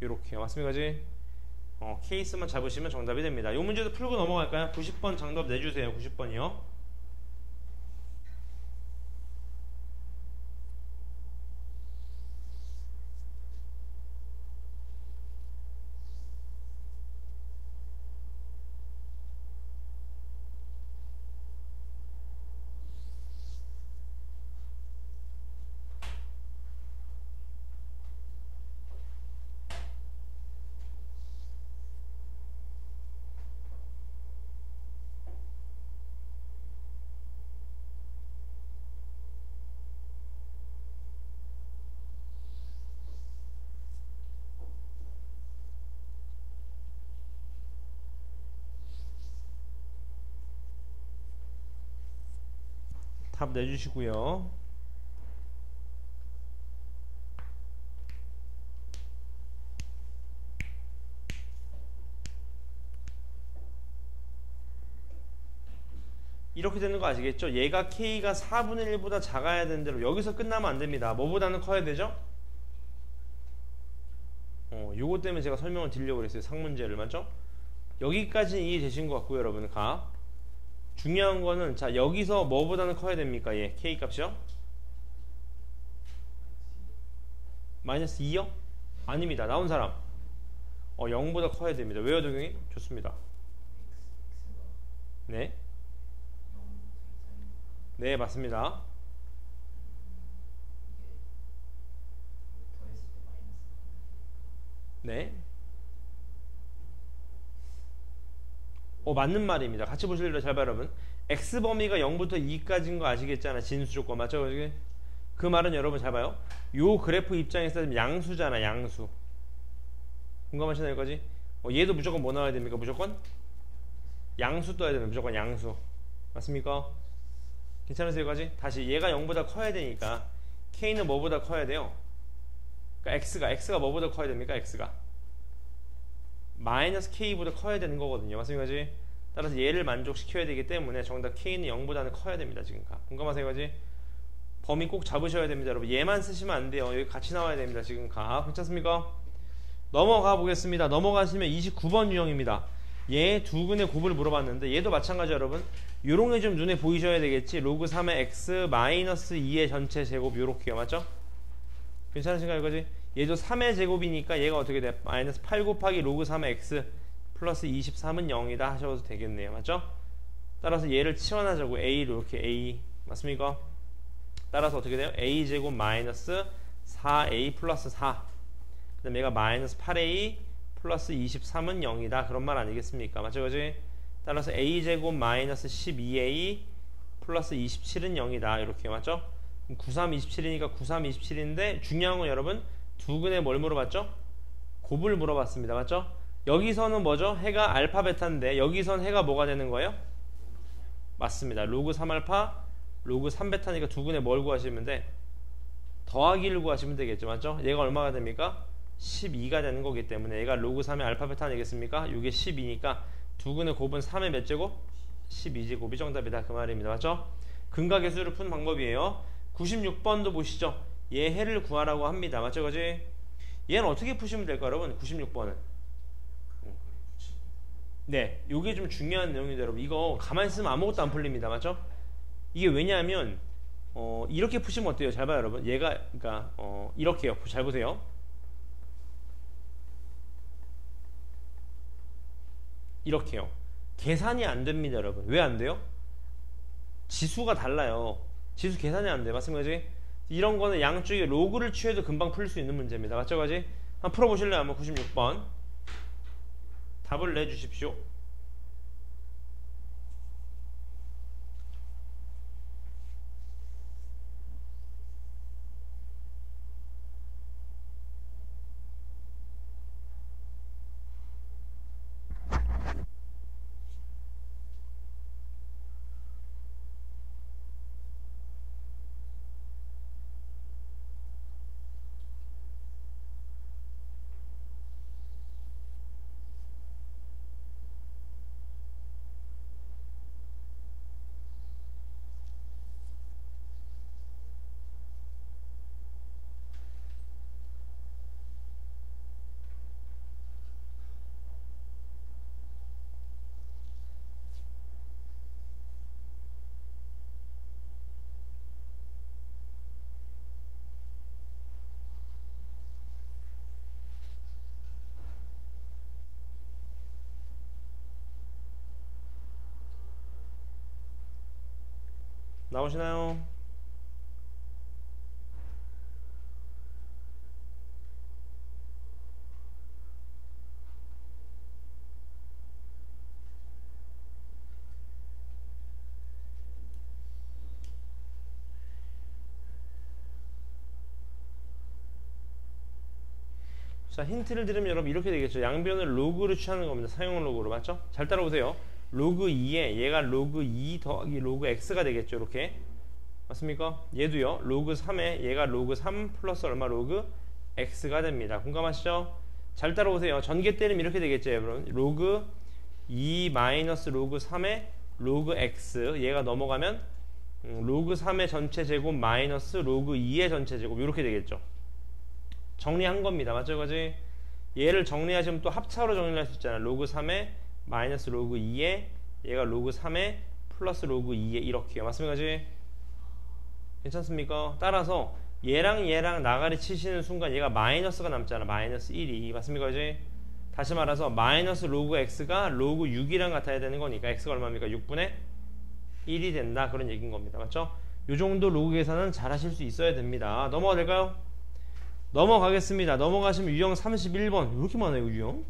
요렇게요. 맞습니까? 그지? 케이스만 잡으시면 정답이 됩니다. 이 문제도 풀고 넘어갈까요? 90번 정답 내주세요. 90번이요. 답 내주시고요. 이렇게 되는 거 아시겠죠? 얘가 K가 4분의 1보다 작아야 되는 대로 여기서 끝나면 안 됩니다. 뭐보다는 커야 되죠? 요거 때문에 제가 설명을 드리려고 그랬어요. 상문제를. 맞죠? 여기까지는 이해되신 것 같고요, 여러분. 중요한 거는, 자, 여기서 뭐보다는 커야 됩니까? 얘, K 값이요? 마이너스 2요? 아닙니다. 나온 사람. 0보다 커야 됩니다. 왜요, 도경이? 좋습니다. 네. 네, 맞습니다. 네. 맞는 말입니다. 같이 보실래요? 잘 봐, 여러분. x 범위가 0부터 2까지인 거 아시겠잖아. 진수 조건 맞죠? 그 말은 여러분 잘 봐요. 요 그래프 입장에서 양수잖아. 양수. 공감하시나요? 여기까지? 얘도 무조건 뭐 나와야 됩니까? 무조건 양수 떠야 됩니다. 무조건 양수. 맞습니까? 괜찮으세요? 여기까지? 다시 얘가 0보다 커야 되니까 K는 뭐보다 커야 돼요? 그러니까 X가 뭐보다 커야 됩니까? X가 마이너스 K보다 커야 되는 거거든요. 맞습니까? 따라서 얘를 만족시켜야 되기 때문에 정답 K는 0보다는 커야 됩니다. 지금 공감하세요? 여기까지? 범위 꼭 잡으셔야 됩니다. 여러분 얘만 쓰시면 안 돼요. 여기 같이 나와야 됩니다. 지금 괜찮습니까? 넘어가 보겠습니다. 넘어가시면 29번 유형입니다. 얘 두근의 곱을 물어봤는데 얘도 마찬가지 여러분. 요런 게 좀 눈에 보이셔야 되겠지. 로그 3의 x 마이너스 2의 전체 제곱 요렇게요. 맞죠? 괜찮으신가요? 이거지? 얘도 3의 제곱이니까 얘가 어떻게 돼? 마이너스 8 곱하기 로그 3의 x 플러스 23은 0이다 하셔도 되겠네요. 맞죠? 따라서 얘를 치환하자고. a로 이렇게 a 맞습니까? 따라서 어떻게 돼요? a 제곱 마이너스 4a 플러스 4 그 다음에 얘가 마이너스 8a 플러스 23은 0이다 그런 말 아니겠습니까? 맞죠? 그지? 따라서 a제곱 마이너스 12a 플러스 27은 0이다 이렇게 맞죠? 93, 27이니까 93, 27인데 중요한 건 여러분 두근에 뭘 물어봤죠? 곱을 물어봤습니다. 맞죠? 여기서는 뭐죠? 해가 알파 베타인데 여기선 해가 뭐가 되는 거예요? 맞습니다. 로그 3알파 로그 3베타니까 두근에 뭘 구하시면 돼? 더하기를 구하시면 되겠죠. 맞죠? 얘가 얼마가 됩니까? 12가 되는 거기 때문에 얘가 로그 3의 알파 베타 아니겠습니까? 이게 12니까 두근의 곱은 3의 몇 제곱? 12제곱이 정답이다 그 말입니다. 맞죠? 근각계수를 푸는 방법이에요. 96번도 보시죠. 얘 해를 구하라고 합니다. 맞죠? 그지? 얘는 어떻게 푸시면 될까 여러분? 96번은 네, 요게 좀 중요한 내용인데 여러분 이거 가만히 있으면 아무것도 안 풀립니다. 맞죠? 이게 왜냐하면 이렇게 푸시면 어때요? 잘 봐요 여러분. 얘가 그러니까 이렇게요. 잘 보세요. 이렇게요. 계산이 안 됩니다 여러분. 왜 안 돼요? 지수가 달라요. 지수 계산이 안 돼요. 맞습니까? 이런 거는 양쪽에 로그를 취해도 금방 풀 수 있는 문제입니다. 맞죠? 가지? 한번 풀어보실래요? 한번 96번 답을 내주십시오. 나오시나요? 자, 힌트를 드리면 여러분 이렇게 되겠죠. 양변을 로그로 취하는 겁니다. 사용 로그로. 맞죠? 잘 따라오세요. 로그 2에 얘가 로그 2 더하기 로그 x가 되겠죠. 이렇게 맞습니까? 얘도요. 로그 3에 얘가 로그 3 플러스 얼마 로그 x가 됩니다. 공감하시죠? 잘 따라오세요. 전개 때리면 이렇게 되겠죠, 여러분. 로그 2 마이너스 로그 3에 로그 x 얘가 넘어가면 로그 3의 전체 제곱 마이너스 로그 2의 전체 제곱 이렇게 되겠죠. 정리한 겁니다. 맞죠? 그지? 얘를 정리하시면 또 합차로 정리할 수 있잖아요. 로그 3에 마이너스 로그 2에 얘가 로그 3에 플러스 로그 2에 이렇게요. 맞습니까? 그지? 괜찮습니까? 따라서 얘랑 얘랑 나가리 치시는 순간 얘가 마이너스가 남잖아. 마이너스 1이. 맞습니까? 그지? 다시 말해서 마이너스 로그 x가 로그 6이랑 같아야 되는 거니까 x가 얼마입니까? 6분의 1이 된다. 그런 얘기인 겁니다. 맞죠? 요 정도 로그 계산은 잘 하실 수 있어야 됩니다. 넘어가 될까요? 넘어가겠습니다. 넘어가시면 유형 31번. 왜 이렇게 많아요, 유형?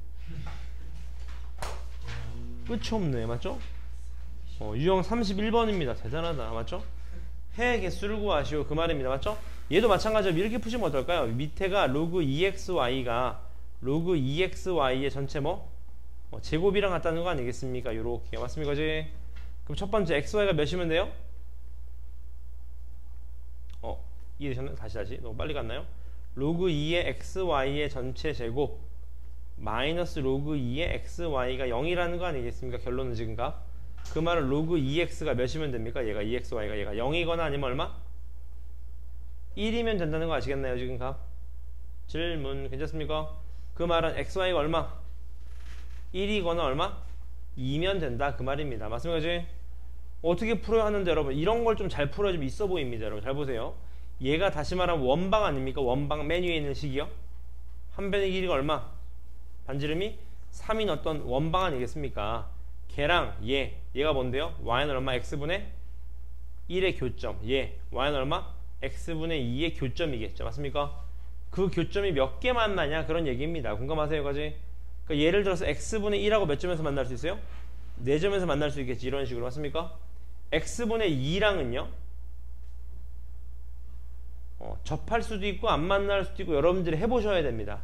끝이 없네. 맞죠? 유형 31번입니다. 대단하다. 맞죠? 해 개수를 구하시오. 그 말입니다. 맞죠? 얘도 마찬가지로 이렇게 푸시면 어떨까요? 밑에가 로그 2xy가 로그 2xy의 전체 제곱이랑 같다는 거 아니겠습니까? 요렇게. 맞습니까? 그지? 그럼 첫 번째 xy가 몇이면 돼요? 이해되셨나요? 다시. 너무 빨리 갔나요? 로그 2의 xy의 전체 제곱 마이너스 로그 2의 xy가 0이라는 거 아니겠습니까? 결론은 지금 값. 그 말은 로그 2x가 몇이면 됩니까? 얘가 2xy가 얘가 0이거나 아니면 얼마? 1이면 된다는 거 아시겠나요? 지금 값. 질문 괜찮습니까? 그 말은 xy가 얼마? 1이거나 얼마? 2면 된다 그 말입니다. 맞습니까? 그치? 어떻게 풀어야 하는데 여러분 이런 걸 좀 잘 풀어주면 있어 보입니다. 여러분 잘 보세요. 얘가 다시 말하면 원방 아닙니까? 원방 맨 위에 있는 식이요. 한 변의 길이가 얼마? 반지름이 3인 어떤 원방 아니겠습니까? 걔랑 얘가 뭔데요? y는 얼마? x분의 1의 교점. y는 얼마? x분의 2의 교점이겠죠. 맞습니까? 그 교점이 몇 개 만나냐 그런 얘기입니다. 공감하세요? 까지? 그러니까 예를 들어서 x분의 1하고 몇 점에서 만날 수 있어요? 4점에서 만날 수 있겠지. 이런 식으로. 맞습니까? x분의 2랑은요 접할 수도 있고 안 만날 수도 있고 여러분들이 해보셔야 됩니다.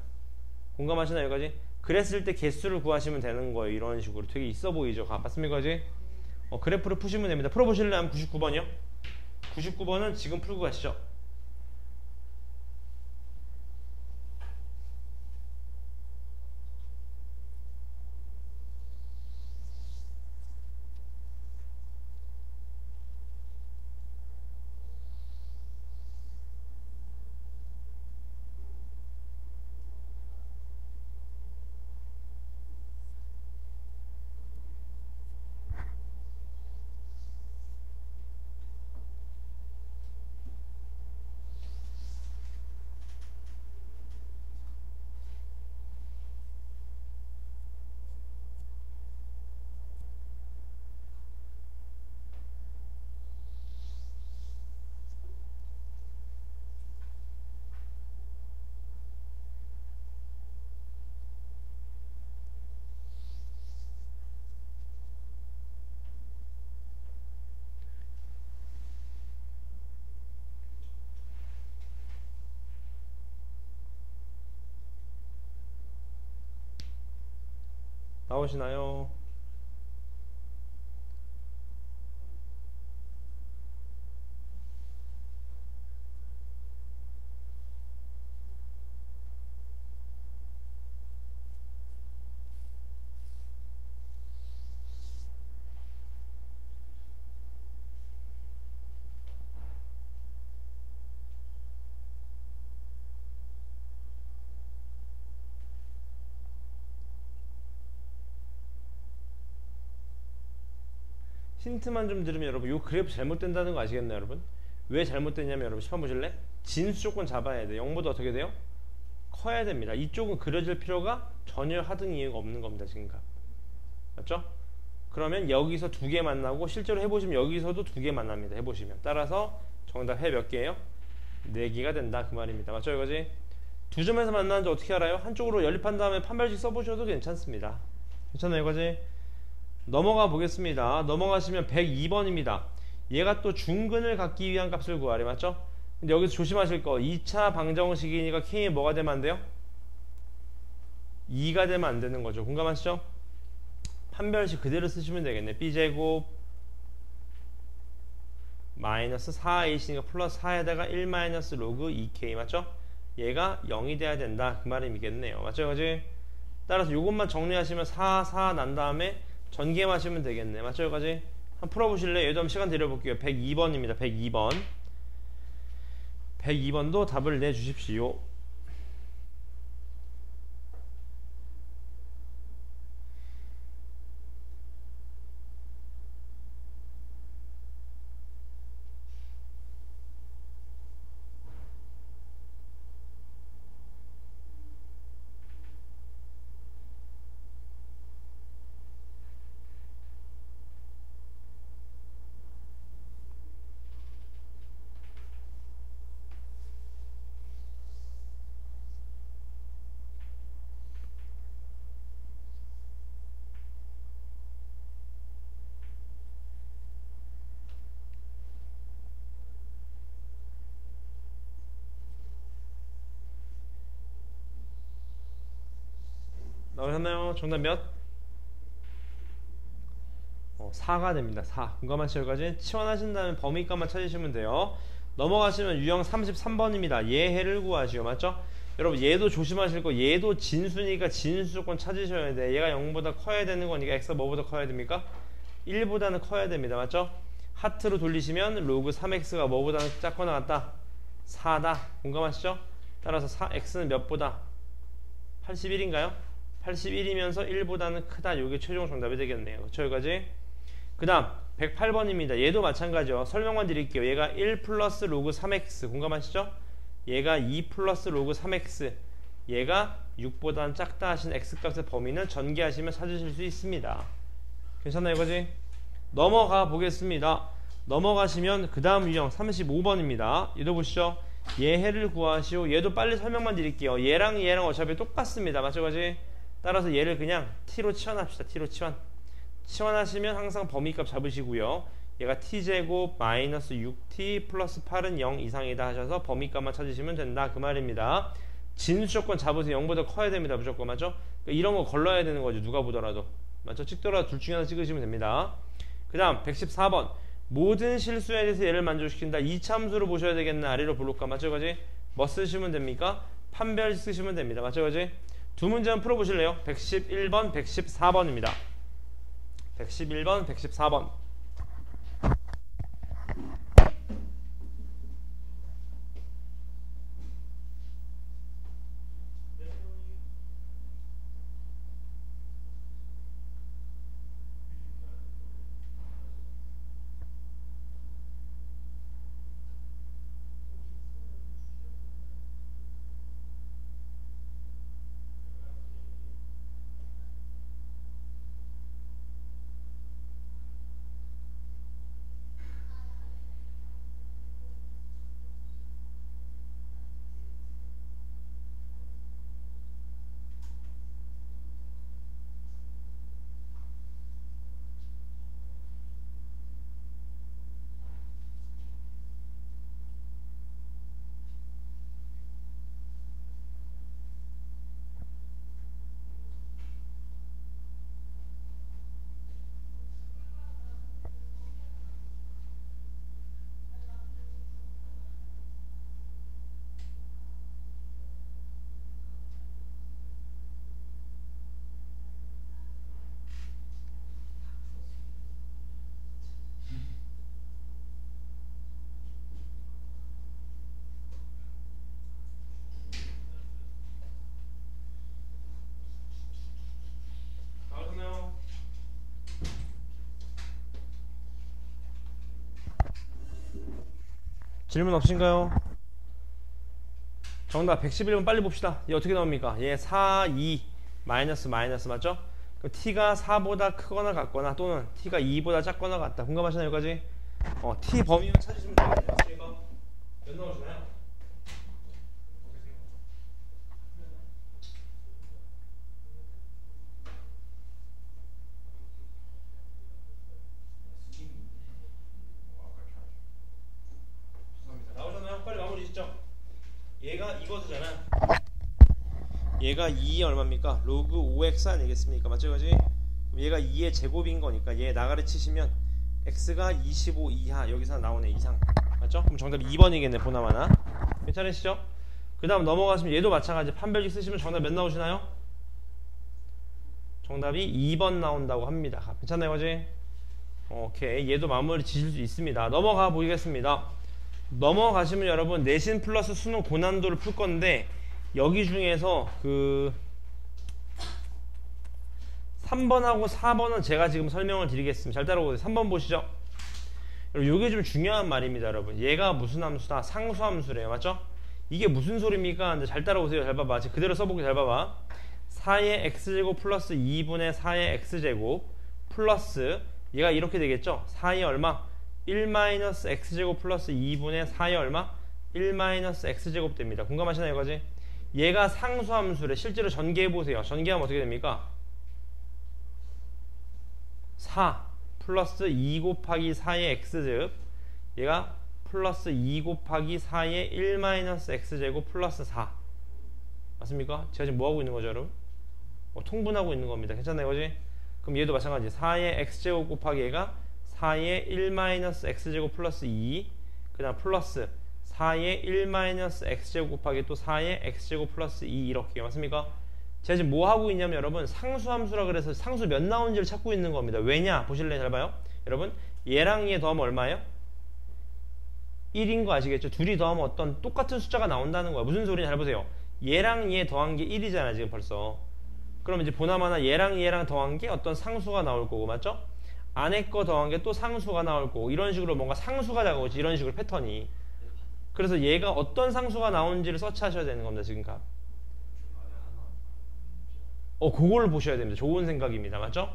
공감하시나요? 여기까지? 그랬을 때 개수를 구하시면 되는 거예요. 이런 식으로 되게 있어 보이죠? 맞습니까? 그지? 그래프를 푸시면 됩니다. 풀어보실래요? 99번이요? 99번은 지금 풀고 가시죠. 나오시나요? 힌트만 좀 들으면 여러분 요 그래프 잘못된다는 거 아시겠나요? 여러분 왜 잘못됐냐면 여러분 시판 보실래? 진수 조건 잡아야 돼. 0보다 어떻게 돼요? 커야 됩니다. 이쪽은 그려질 필요가 전혀 하등 이유가 없는 겁니다. 지금 맞죠? 그러면 여기서 두 개 만나고 실제로 해보시면 여기서도 두 개 만납니다. 해보시면 따라서 정답 해 몇 개예요? 4개가 된다 그 말입니다. 맞죠? 이거지? 두 점에서 만나는지 어떻게 알아요? 한쪽으로 연립한 다음에 판별식 써보셔도 괜찮습니다. 괜찮아요? 이거지? 넘어가 보겠습니다. 넘어가시면 102번입니다. 얘가 또 중근을 갖기 위한 값을 구하래. 맞죠? 근데 여기서 조심하실 거 2차 방정식이니까 k이 뭐가 되면 안 돼요? 2가 되면 안 되는 거죠. 공감하시죠? 판별식 그대로 쓰시면 되겠네. b제곱 마이너스 4ac니까 플러스 4에다가 1 마이너스 로그 2k 맞죠? 얘가 0이 돼야 된다 그 말이겠네요. 맞죠? 그지? 따라서 이것만 정리하시면 4, 4 난 다음에 전개하시면 되겠네. 맞죠? 그지? 한번 풀어보실래요? 얘도 한번 시간 드려볼게요. 102번입니다. 102번 102번도 답을 내주십시오. 나오셨나요? 정답 몇? 4가 됩니다. 4. 공감하실 여기까지? 치환하신 다음에 범위값만 찾으시면 돼요. 넘어가시면 유형 33번입니다. 얘해를 구하시오. 맞죠? 여러분 얘도 조심하실 거. 얘도 진수니까 진수 조건 찾으셔야 돼. 얘가 0보다 커야 되는 거니까 x가 뭐보다 커야 됩니까? 1보다는 커야 됩니다. 맞죠? 하트로 돌리시면 로그 3x가 뭐보다 작거나 같다? 4다. 공감하시죠? 따라서 x는 몇보다? 81인가요? 81이면서 1보다는 크다. 이게 최종 정답이 되겠네요. 그렇죠? 여기까지. 그 다음 108번입니다. 얘도 마찬가지죠. 설명만 드릴게요. 얘가 1 플러스 로그 3x 공감하시죠? 얘가 2 플러스 로그 3x 얘가 6보다는 작다 하신 x값의 범위는 전개하시면 찾으실 수 있습니다. 괜찮나요? 이거지? 넘어가 보겠습니다. 넘어가시면 그 다음 유형 35번입니다. 얘도 보시죠. 얘해를 구하시오. 얘도 빨리 설명만 드릴게요. 얘랑 얘랑 어차피 똑같습니다. 맞죠? 그지? 따라서 얘를 그냥 t로 치환합시다. t로 치환. 치환하시면 항상 범위값 잡으시고요. 얘가 t제곱 마이너스 6t 플러스 8은 0 이상이다 하셔서 범위값만 찾으시면 된다 그 말입니다. 진수 조건 잡으세요. 0보다 커야 됩니다. 무조건. 맞죠? 그러니까 이런 거 걸러야 되는 거죠. 누가 보더라도. 맞죠? 찍더라도 둘 중에 하나 찍으시면 됩니다. 그 다음 114번 모든 실수에 대해서 얘를 만족시킨다. 이차함수로 보셔야 되겠네. 아래로 볼록까. 맞죠? 그지? 뭐 쓰시면 됩니까? 판별 쓰시면 됩니다. 맞죠? 그지? 두 문제 한번 풀어보실래요? 111번 114번입니다. 111번 114번 질문 없으신가요? 정답 111번 빨리 봅시다. 얘 어떻게 나옵니까? 얘 4, 2 마이너스 마이너스 맞죠? 그럼 t가 4보다 크거나 같거나 또는 t가 2보다 작거나 같다. 공감하시나요? 여기까지? t 범위만 찾으시면 되겠네요. 몇 나오시나요? 얘가 이거잖아. 얘가 2에 얼마입니까? 로그 5x 아니겠습니까? 맞죠? 그지? 얘가 2의 제곱인 거니까 얘 나가리 치시면 x가 25 이하 여기서 나오네 이상 맞죠? 그럼 정답이 2번이겠네 보나마나 괜찮으시죠? 그 다음 넘어가시면 얘도 마찬가지 판별식 쓰시면 정답 몇 나오시나요? 정답이 2번 나온다고 합니다. 괜찮나요 그지? 오케이 얘도 마무리 지실 수 있습니다. 넘어가 보겠습니다. 넘어가시면 여러분 내신 플러스 수능 고난도를 풀 건데 여기 중에서 그 3번하고 4번은 제가 지금 설명을 드리겠습니다. 잘 따라오세요. 3번 보시죠. 여러분 이게 좀 중요한 말입니다. 여러분 얘가 무슨 함수다? 상수함수래요. 맞죠? 이게 무슨 소리입니까? 근데 잘 따라오세요. 잘 봐봐. 그대로 써보기 잘 봐봐. 4의 x제곱 플러스 2분의 4의 x제곱 플러스 얘가 이렇게 되겠죠? 4의 얼마? 1-x제곱 플러스 2분의 4의 얼마? 1-x제곱 됩니다. 공감하시나요? 이거지? 얘가 상수함수래. 실제로 전개해보세요. 전개하면 어떻게 됩니까? 4 플러스 2 곱하기 4의 x제곱 얘가 플러스 2 곱하기 4의 1-x제곱 플러스 4 맞습니까? 제가 지금 뭐하고 있는 거죠 여러분? 통분하고 있는 겁니다. 괜찮나요? 이거지? 그럼 얘도 마찬가지 4의 x제곱 곱하기 얘가 4의 1-x제곱 플러스 2 그 다음 플러스 4의 1-x제곱 곱하기 또 4의 x제곱 플러스 2 이렇게 맞습니까? 제가 지금 뭐 하고 있냐면 여러분 상수함수라 그래서 상수 몇 나오는지를 찾고 있는 겁니다. 왜냐? 보실래요? 잘 봐요. 여러분 얘랑 얘 더하면 얼마예요? 1인 거 아시겠죠? 둘이 더하면 어떤 똑같은 숫자가 나온다는 거야. 무슨 소리냐? 잘 보세요. 얘랑 얘 더한 게 1이잖아 지금 벌써. 그럼 이제 보나마나 얘랑 얘랑 더한 게 어떤 상수가 나올 거고 맞죠? 안에 거 더한 게 또 상수가 나올 거고 이런 식으로 뭔가 상수가 다가오지 이런 식으로 패턴이. 그래서 얘가 어떤 상수가 나오는지를 서치하셔야 되는 겁니다. 지금 값. 그걸 보셔야 됩니다. 좋은 생각입니다. 맞죠?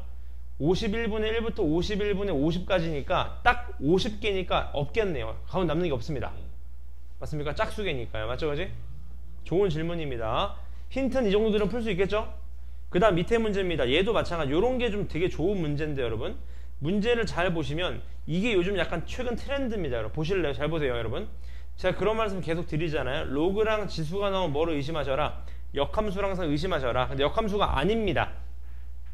51분의 1부터 51분의 50까지니까 딱 50개니까 없겠네요. 가운데 남는 게 없습니다. 맞습니까? 짝수개니까요. 맞죠? 그지? 좋은 질문입니다. 힌트는 이 정도들은 풀 수 있겠죠? 그 다음 밑에 문제입니다. 얘도 마찬가지. 요런 게 좀 되게 좋은 문제인데 여러분 문제를 잘 보시면 이게 요즘 약간 최근 트렌드입니다. 여러분 보실래요? 잘 보세요 여러분. 제가 그런 말씀 계속 드리잖아요. 로그랑 지수가 나오면 뭐를 의심하셔라? 역함수랑 항상 의심하셔라. 근데 역함수가 아닙니다.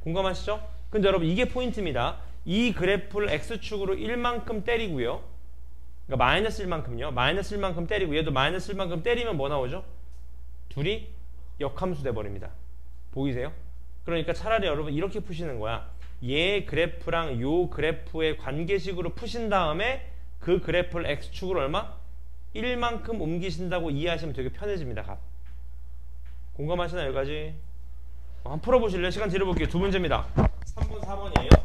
공감하시죠? 근데 여러분 이게 포인트입니다. 이 그래프를 x축으로 1만큼 때리고요. 그러니까 마이너스 1만큼요. 마이너스 1만큼 때리고 얘도 마이너스 1만큼 때리면 뭐 나오죠? 둘이 역함수 돼버립니다. 보이세요? 그러니까 차라리 여러분 이렇게 푸시는 거야. 얘 그래프랑 요 그래프의 관계식으로 푸신 다음에 그 그래프를 x축으로 얼마? 1만큼 옮기신다고 이해하시면 되게 편해집니다. 값. 공감하시나요? 여기까지? 한번 풀어보실래요? 시간 드려볼게요. 두 문제입니다. 3번, 4번이에요.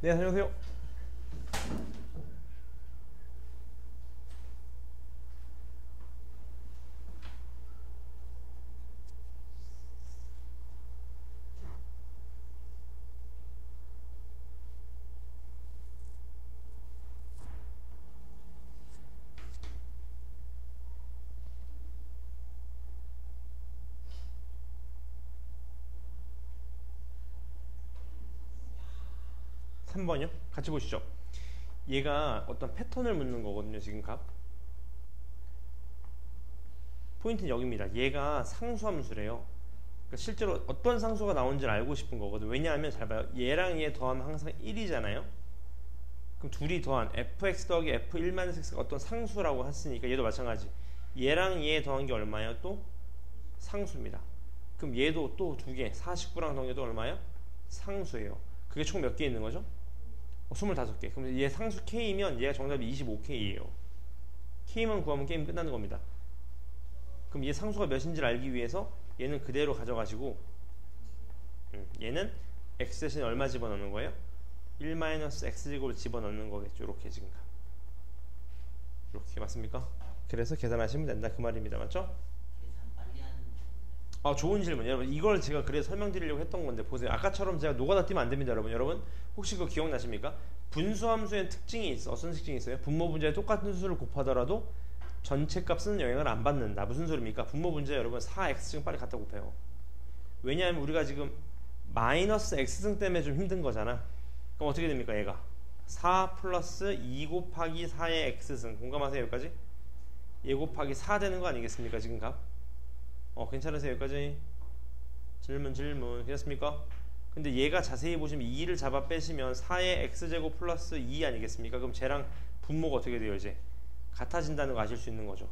네, 안녕하세요. 삼 번이요? 같이 보시죠. 얘가 어떤 패턴을 묻는 거거든요. 지금 값. 포인트는 여기입니다. 얘가 상수함수래요. 그러니까 실제로 어떤 상수가 나오는지를 알고 싶은 거거든. 왜냐하면 잘 봐요. 얘랑 얘 더하면 항상 1이잖아요. 그럼 둘이 더한 fx 더하기 f1-x가 어떤 상수라고 했으니까 얘도 마찬가지. 얘랑 얘 더한 게 얼마예요? 또 상수입니다. 그럼 얘도 또 두 개, 49랑 더한 게 또 얼마예요? 상수예요. 그게 총 몇 개 있는 거죠? 25개. 그럼 얘 상수 K이면 얘가 정답이 25K예요. K만 구하면 게임 끝나는 겁니다. 그럼 얘 상수가 몇인지를 알기 위해서 얘는 그대로 가져가시고 얘는 x 대신에 얼마 집어넣는 거예요? 1-x제곱을 집어넣는 거겠죠. 이렇게 지금 이렇게 맞습니까? 그래서 계산하시면 된다 그 말입니다. 맞죠? 계산 빨리 하는 아, 좋은 질문. 여러분 이걸 제가 그래서 설명드리려고 했던 건데 보세요. 아까처럼 제가 노가다 뛰면 안 됩니다. 여러분 혹시 그거 기억나십니까? 분수함수에는 특징이 있어. 어떤 특징이 있어요? 분모 분자에 똑같은 수를 곱하더라도 전체 값은 영향을 안 받는다. 무슨 소리입니까? 분모 분자에 여러분 4x 지금 빨리 갖다 곱해요. 왜냐하면 우리가 지금 마이너스 x승 때문에 좀 힘든 거잖아. 그럼 어떻게 됩니까? 얘가 4 플러스 2 곱하기 4의 x승. 공감하세요? 여기까지? 얘 곱하기 4 되는 거 아니겠습니까? 지금 값? 괜찮으세요? 여기까지? 질문 괜찮습니까? 근데 얘가 자세히 보시면 2를 잡아 빼시면 4의 x제곱 플러스 2 아니겠습니까? 그럼 쟤랑 분모가 어떻게 돼요? 이제 같아진다는 거 아실 수 있는 거죠.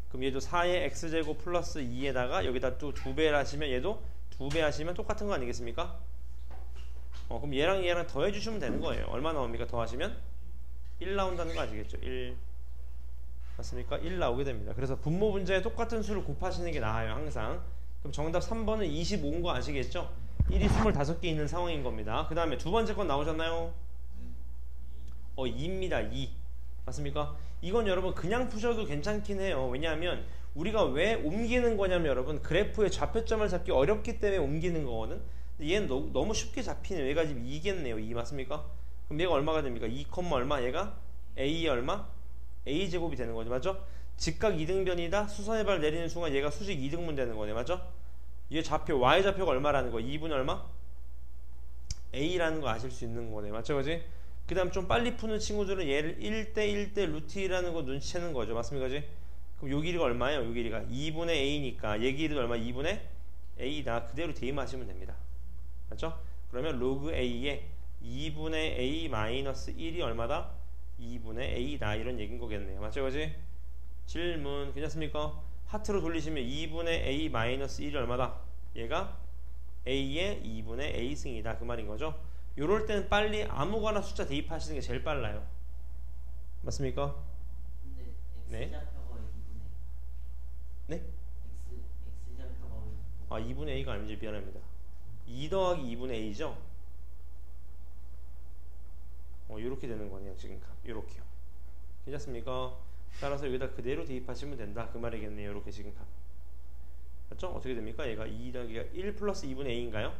그럼 얘도 4의 x제곱 플러스 2에다가 여기다 또 2배를 하시면 얘도 2배 하시면 똑같은 거 아니겠습니까? 그럼 얘랑 더해 주시면 되는 거예요. 얼마 나옵니까? 더하시면 1 나온다는 거 아시겠죠? 1 맞습니까? 1 나오게 됩니다. 그래서 분모 분자에 똑같은 수를 곱하시는 게 나아요. 항상. 그럼 정답 3번은 25인 거 아시겠죠? 1이 25개 있는 상황인 겁니다. 그 다음에 두 번째 건 나오셨나요? 2입니다. 2 맞습니까? 이건 여러분 그냥 푸셔도 괜찮긴 해요. 왜냐하면 우리가 왜 옮기는 거냐면 여러분 그래프의 좌표점을 잡기 어렵기 때문에 옮기는 거거든. 근데 얘는 너무 쉽게 잡히는 얘가 지금 2겠네요. 2 맞습니까? 그럼 얘가 얼마가 됩니까? 2, 얼마? 얘가 a 얼마? a제곱이 되는 거죠. 맞죠? 직각 이등변이다. 수선의 발 내리는 순간 얘가 수직 이등분 되는 거네. 맞죠? 얘 좌표 y좌표가 얼마라는 거? 2분의 얼마? a라는 거 아실 수 있는 거네. 맞죠? 그지? 그 다음 좀 빨리 푸는 친구들은 얘를 1대 루트 2라는 거 눈치채는 거죠. 맞습니까? 그지? 그럼 요 길이가 얼마예요? 요 길이가 2분의 a니까 얘 길이도 얼마? 2분의 a다. 그대로 대입하시면 됩니다. 맞죠? 그러면 로그 a에 2분의 a 마이너스 1이 얼마다? 2분의 a다. 이런 얘기인 거겠네요. 맞죠? 그지? 질문 괜찮습니까? 하트로 돌리시면 2분의 a 마이너스 1이 얼마다? 얘가 a의 2분의 a 승이다. 그 말인 거죠. 요럴 때는 빨리 아무거나 숫자 대입하시는 게 제일 빨라요. 맞습니까? 근데 네. x좌표가 2분의 네? x좌표가 2분의 a가 아니지. 미안합니다. 2 더하기 2분의 a죠? 요렇게 되는 거네요. 지금 요렇게요. 괜찮습니까? 따라서 여기다 그대로 대입하시면 된다. 그 말이겠네요. 요렇게 지금 맞죠? 어떻게 됩니까? 얘가 2 더하기가 1 플러스 2분의 a인가요?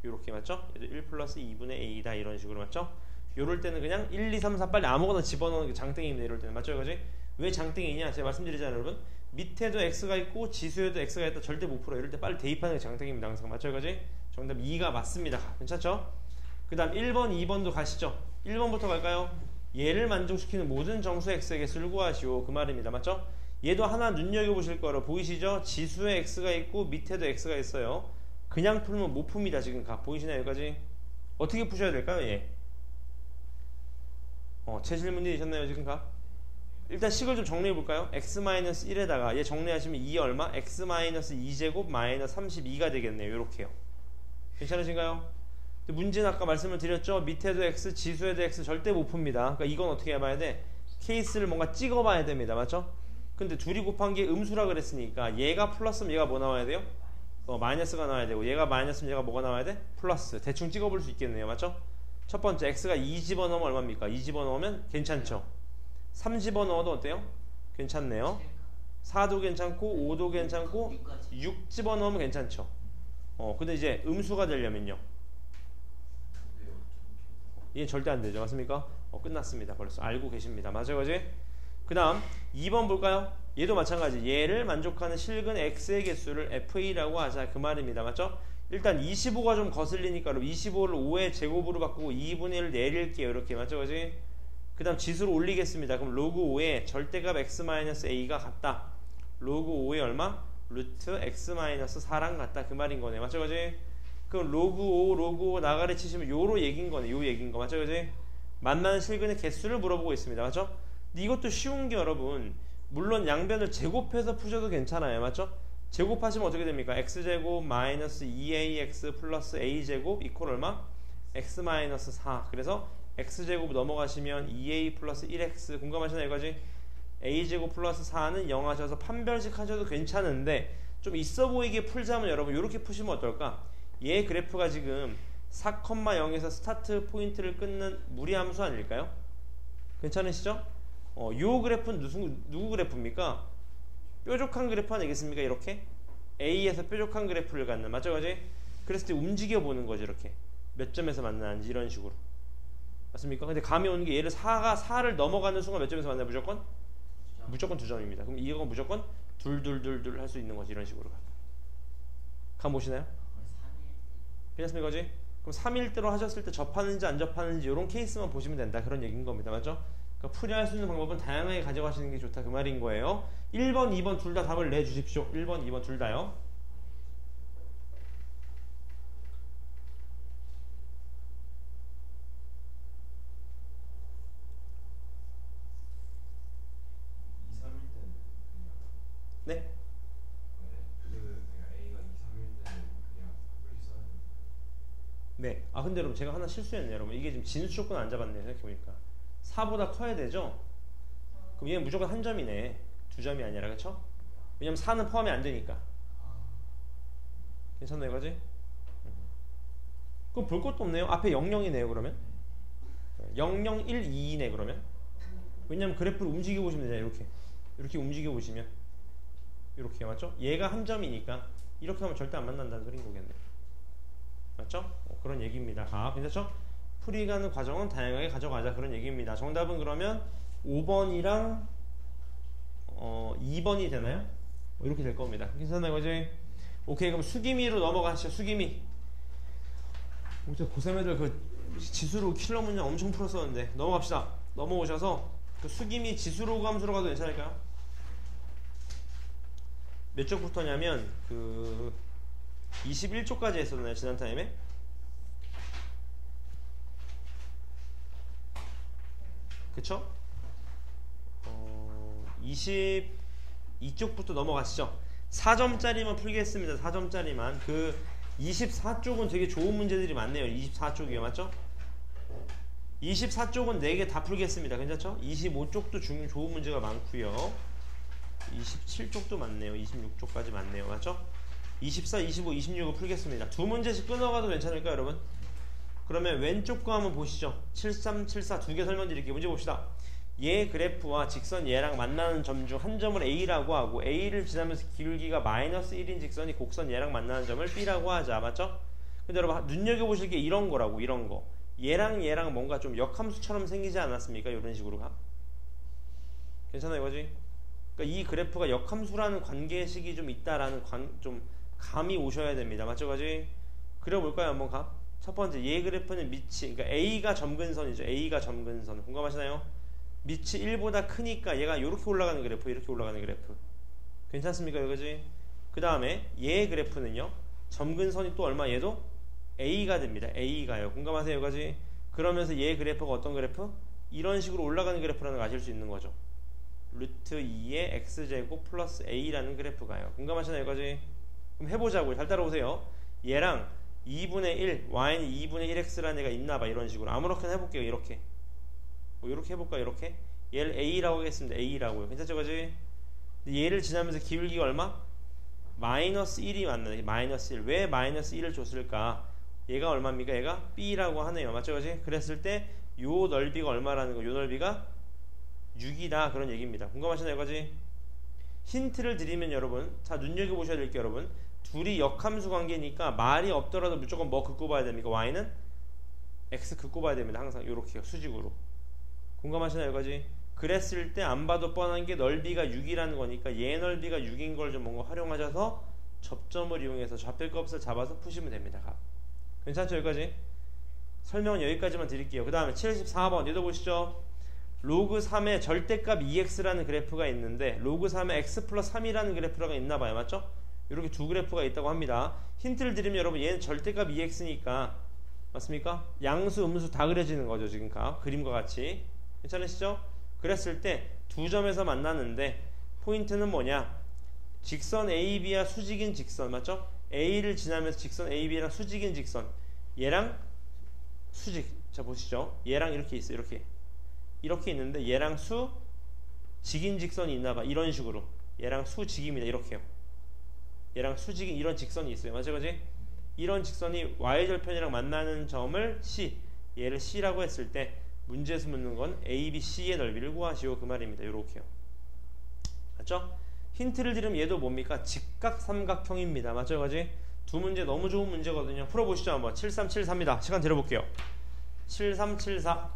요렇게 맞죠? 얘도 1 플러스 2분의 a다. 이런 식으로 맞죠? 요럴 때는 그냥 1, 2, 3, 4 빨리 아무거나 집어넣는 게 장땡입니다. 이럴 때는 맞죠? 그지? 왜 장땡이냐? 제가 말씀드리잖아요. 여러분 밑에도 x가 있고 지수에도 x가 있다. 절대 못 풀어. 이럴 때 빨리 대입하는 게 장땡입니다. 항상 맞죠? 그지? 정답 2가 맞습니다. 괜찮죠? 그 다음 1번, 2번도 가시죠. 1번부터 갈까요? 얘를 만족시키는 모든 정수 x에게 수를 구하시오. 그 말입니다. 맞죠? 얘도 하나 눈여겨보실 거로 보이시죠? 지수에 x가 있고 밑에도 x가 있어요. 그냥 풀면 못 풉니다. 지금 보이시나요? 여기까지? 어떻게 푸셔야 될까요? 얘 제 질문이 되셨나요? 지금 일단 식을 좀 정리해볼까요? x-1에다가 얘 정리하시면 2 얼마? x-2제곱 마이너스 32가 되겠네요. 요렇게요. 괜찮으신가요? 문제는 아까 말씀을 드렸죠. 밑에도 x, 지수에도 x 절대 못 풉니다. 그러니까 이건 어떻게 해봐야 돼? 케이스를 뭔가 찍어봐야 됩니다. 맞죠? 근데 둘이 곱한 게 음수라 그랬으니까 얘가 플러스면 얘가 뭐 나와야 돼요? 마이너스가 나와야 되고 얘가 마이너스면 얘가 뭐가 나와야 돼? 플러스. 대충 찍어볼 수 있겠네요. 맞죠? 첫 번째 x가 2 집어넣으면 얼마입니까? 2 집어넣으면 괜찮죠. 3 집어넣어도 어때요? 괜찮네요. 4도 괜찮고 5도 괜찮고 6 집어넣으면 괜찮죠. 근데 이제 음수가 되려면요. 이게 절대 안 되죠. 맞습니까? 끝났습니다. 벌써 알고 계십니다. 맞아요, 그지? 그 다음 2번 볼까요? 얘도 마찬가지. 얘를 만족하는 실근 x의 개수를 fa라고 하자 그 말입니다. 맞죠? 일단 25가 좀 거슬리니까 25를 5의 제곱으로 바꾸고 2분의 1 내릴게요. 이렇게 맞죠, 그지? 그 다음 지수를 올리겠습니다. 그럼 로그 5의 절대값 x-a가 같다. 로그 5의 얼마? 루트 x-4랑 같다. 그 말인 거네. 맞죠, 그지? 그럼 로그 5 나가래 치시면 요로 얘긴 거네. 요 얘긴 거. 맞죠, 그지? 만나는 실근의 개수를 물어보고 있습니다. 맞죠? 근데 이것도 쉬운 게 여러분, 물론 양변을 제곱해서 푸셔도 괜찮아요. 맞죠? 제곱하시면 어떻게 됩니까? x제곱 마이너스 2ax 플러스 a제곱 이퀄 얼마? x 마이너스 4. 그래서 x제곱 넘어가시면 2a 플러스 1x 공감하시나요? 이거지? a제곱 플러스 4는 0 하셔서 판별식 하셔도 괜찮은데 좀 있어 보이게 풀자면 여러분 이렇게 푸시면 어떨까? 얘 그래프가 지금 4,0에서 스타트 포인트를 끊는 무리함수 아닐까요? 괜찮으시죠? 요 그래프는 누구 그래프입니까? 뾰족한 그래프 아니겠습니까? 이렇게 A에서 뾰족한 그래프를 갖는, 맞죠? 그지? 그랬을 때 움직여 보는 거죠. 이렇게 몇 점에서 만나는지 이런 식으로. 맞습니까? 근데 감이 오는 게 얘를 4를 넘어가는 순간 몇 점에서 만나요? 무조건 2점입니다. 그럼 이거 무조건 둘 할 수 있는 거지. 이런 식으로. 감 보시나요? 괜찮습니까? 그지? 그럼 3일대로 하셨을 때 접하는지 안 접하는지 이런 케이스만 보시면 된다. 그런 얘기인 겁니다. 맞죠? 그러니까 풀이할 수 있는 방법은 다양하게 가져가시는 게 좋다. 그 말인 거예요. 1번, 2번 둘 다 답을 내주십시오. 1번, 2번 둘 다요. 네? 네. 근데 여러분 제가 하나 실수했네요. 여러분 이게 지금 진수 조건 안 잡았네요. 생각해보니까 4보다 커야 되죠? 그럼 얘는 무조건 한 점이네. 2점이 아니라. 그쵸? 왜냐면 4는 포함이 안 되니까. 괜찮나요, 이거지? 그럼 볼 것도 없네요. 앞에 00이네요, 그러면. 00, 1, 2네, 그러면. 왜냐면 그래프를 움직여 보시면 되잖아요, 이렇게 움직여 보시면. 이렇게, 맞죠? 얘가 한 점이니까 이렇게 하면 절대 안 만난다는 소린 거겠네요. 맞죠? 그런 얘기입니다. 괜찮죠? 풀이가는 과정은 다양하게 가져가자. 그런 얘기입니다. 정답은 그러면 5번이랑 2번이 되나요? 이렇게 될 겁니다. 괜찮나요, 그지? 오케이, 그럼 수기미로 넘어가시죠. 수기미. 고3 애들 그 지수로 킬러 문제 엄청 풀었었는데 넘어갑시다. 넘어오셔서 그 수기미 지수로 함수로 가도 괜찮을까요? 몇 쪽부터냐면 그 21쪽까지 했었나요, 지난 타임에? 그쵸? 22쪽부터 넘어가시죠. 4점짜리만 풀겠습니다. 4점짜리만. 그 24쪽은 되게 좋은 문제들이 많네요. 24쪽이요. 맞죠? 24쪽은 4개 다 풀겠습니다. 괜찮죠? 25쪽도 좋은 문제가 많고요. 27쪽도 많네요. 26쪽까지 많네요. 맞죠? 24, 25, 26을 풀겠습니다. 2문제씩 끊어가도 괜찮을까요, 여러분? 그러면 왼쪽 거 한번 보시죠. 73, 74 두 개 설명드릴게요. 문제 봅시다. 얘 그래프와 직선 얘랑 만나는 점 중 한 점을 A라고 하고 A를 지나면서 기울기가 마이너스 1인 직선이 곡선 얘랑 만나는 점을 B라고 하자. 맞죠? 근데 여러분 눈여겨보실 게 이런 거라고. 이런 거. 얘랑 뭔가 좀 역함수처럼 생기지 않았습니까? 이런 식으로 가. 괜찮아요, 이거지? 그러니까 이 그래프가 역함수라는 관계식이 좀 있다라는 좀 감이 오셔야 됩니다. 맞죠, 이거지? 그려볼까요, 한번 첫 번째, 얘 그래프는 밑이, 그러니까 A가 점근선이죠. A가 점근선. 공감하시나요? 밑이 1보다 크니까 얘가 이렇게 올라가는 그래프, 이렇게 올라가는 그래프. 괜찮습니까, 이거지? 그 다음에 얘 그래프는요, 점근선이 또 얼마? 얘도 A가 됩니다. A가요. 공감하세요, 이거지? 그러면서 얘 그래프가 어떤 그래프? 이런 식으로 올라가는 그래프라는 걸 아실 수 있는 거죠. 루트 2의 x제곱 플러스 a라는 그래프가요. 공감하시나요, 이거지? 그럼 해보자고요. 잘 따라오세요. 얘랑 2분의 1, y는 2분의 1x라는 애가 있나봐. 이런 식으로. 아무렇게나 해볼게요. 이렇게. 이렇게 해볼까요? 이렇게. 얘를 a라고 하겠습니다. a라고요. 괜찮죠, 그지? 얘를 지나면서 기울기가 얼마? 마이너스 1이 맞나요? 마이너스 1. 왜 마이너스 1을 줬을까? 얘가 얼마입니까? 얘가 B라고 하네요. 맞죠? 그지? 그랬을 때 요 넓이가 얼마라는 거? 요 넓이가 6이다. 그런 얘기입니다. 공감하시나요? 여기까지? 힌트를 드리면 여러분, 자 눈여겨보셔야 될 게 여러분, 둘이 역함수 관계니까 말이 없더라도 무조건 뭐 긋고 봐야 됩니까? y는 x 긋고 봐야 됩니다. 항상 요렇게요. 수직으로. 공감하시나요? 여기까지? 그랬을 때 안 봐도 뻔한 게 넓이가 6이라는 거니까 얘 넓이가 6인 걸 좀 뭔가 활용하셔서 접점을 이용해서 좌표값을 잡아서 푸시면 됩니다. 값. 괜찮죠? 여기까지? 설명은 여기까지만 드릴게요. 그 다음에 74번 얘도 보시죠. 로그 3의 절대값 2x라는 그래프가 있는데 로그 3의 x 플러스 3이라는 그래프가 있나봐요. 맞죠? 이렇게 두 그래프가 있다고 합니다. 힌트를 드리면 여러분 얘는 절대값 2x니까 맞습니까? 양수 음수 다 그려지는 거죠. 지금 값 그림과 같이. 괜찮으시죠? 그랬을 때 두 점에서 만나는데 포인트는 뭐냐? 직선 AB와 수직인 직선 맞죠? A를 지나면서 직선 AB랑 수직인 직선 얘랑 수직. 자 보시죠. 얘랑 이렇게 있어요. 이렇게 있는데 얘랑 수직인 직선이 있나봐. 이런 식으로 얘랑 수직입니다. 이렇게요. 얘랑 수직인 이런 직선이 있어요. 맞죠? 그지? 이런 직선이 y절편이랑 만나는 점을 C, 얘를 C라고 했을 때 문제에서 묻는 건 ABC의 넓이를 구하시오 그 말입니다. 요렇게요. 맞죠? 힌트를 드리면 얘도 뭡니까? 직각삼각형입니다. 맞죠? 그지? 두 문제 너무 좋은 문제거든요. 풀어보시죠 한번. 7374입니다. 시간 드려볼게요. 7374.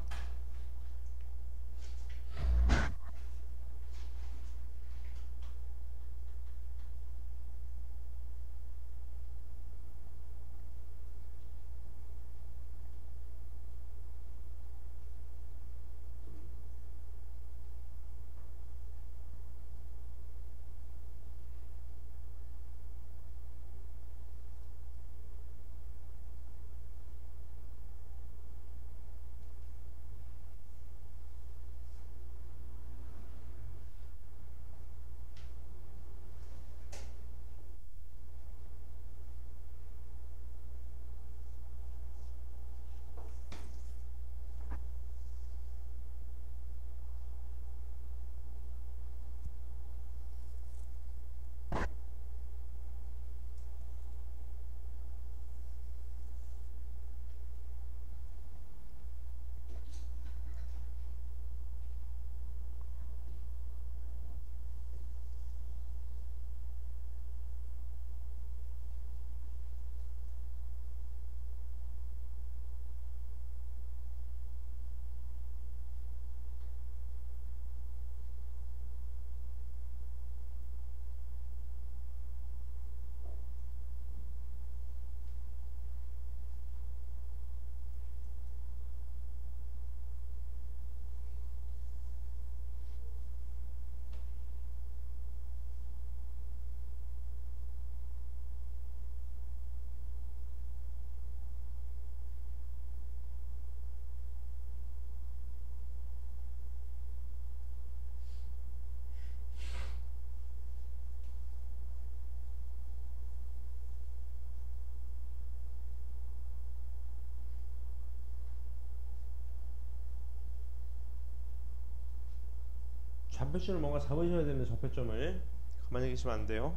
좌표점을 뭔가 잡으셔야 됩니다. 좌표점을 가만히 계시면 안 돼요.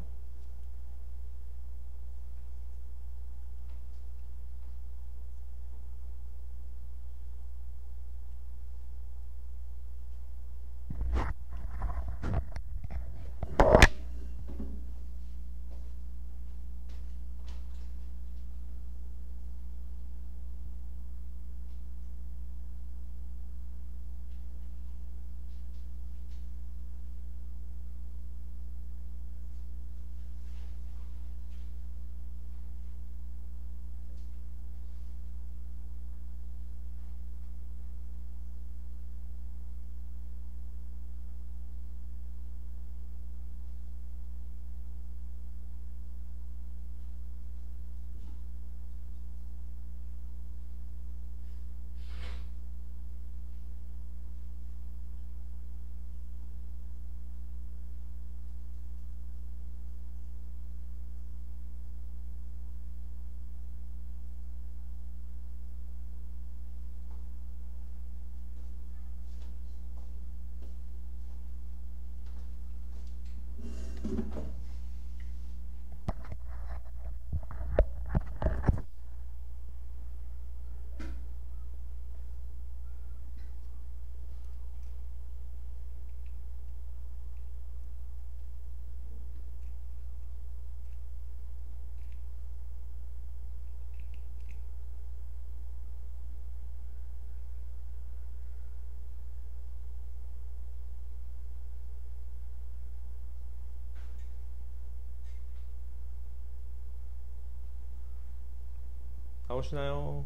나오시나요?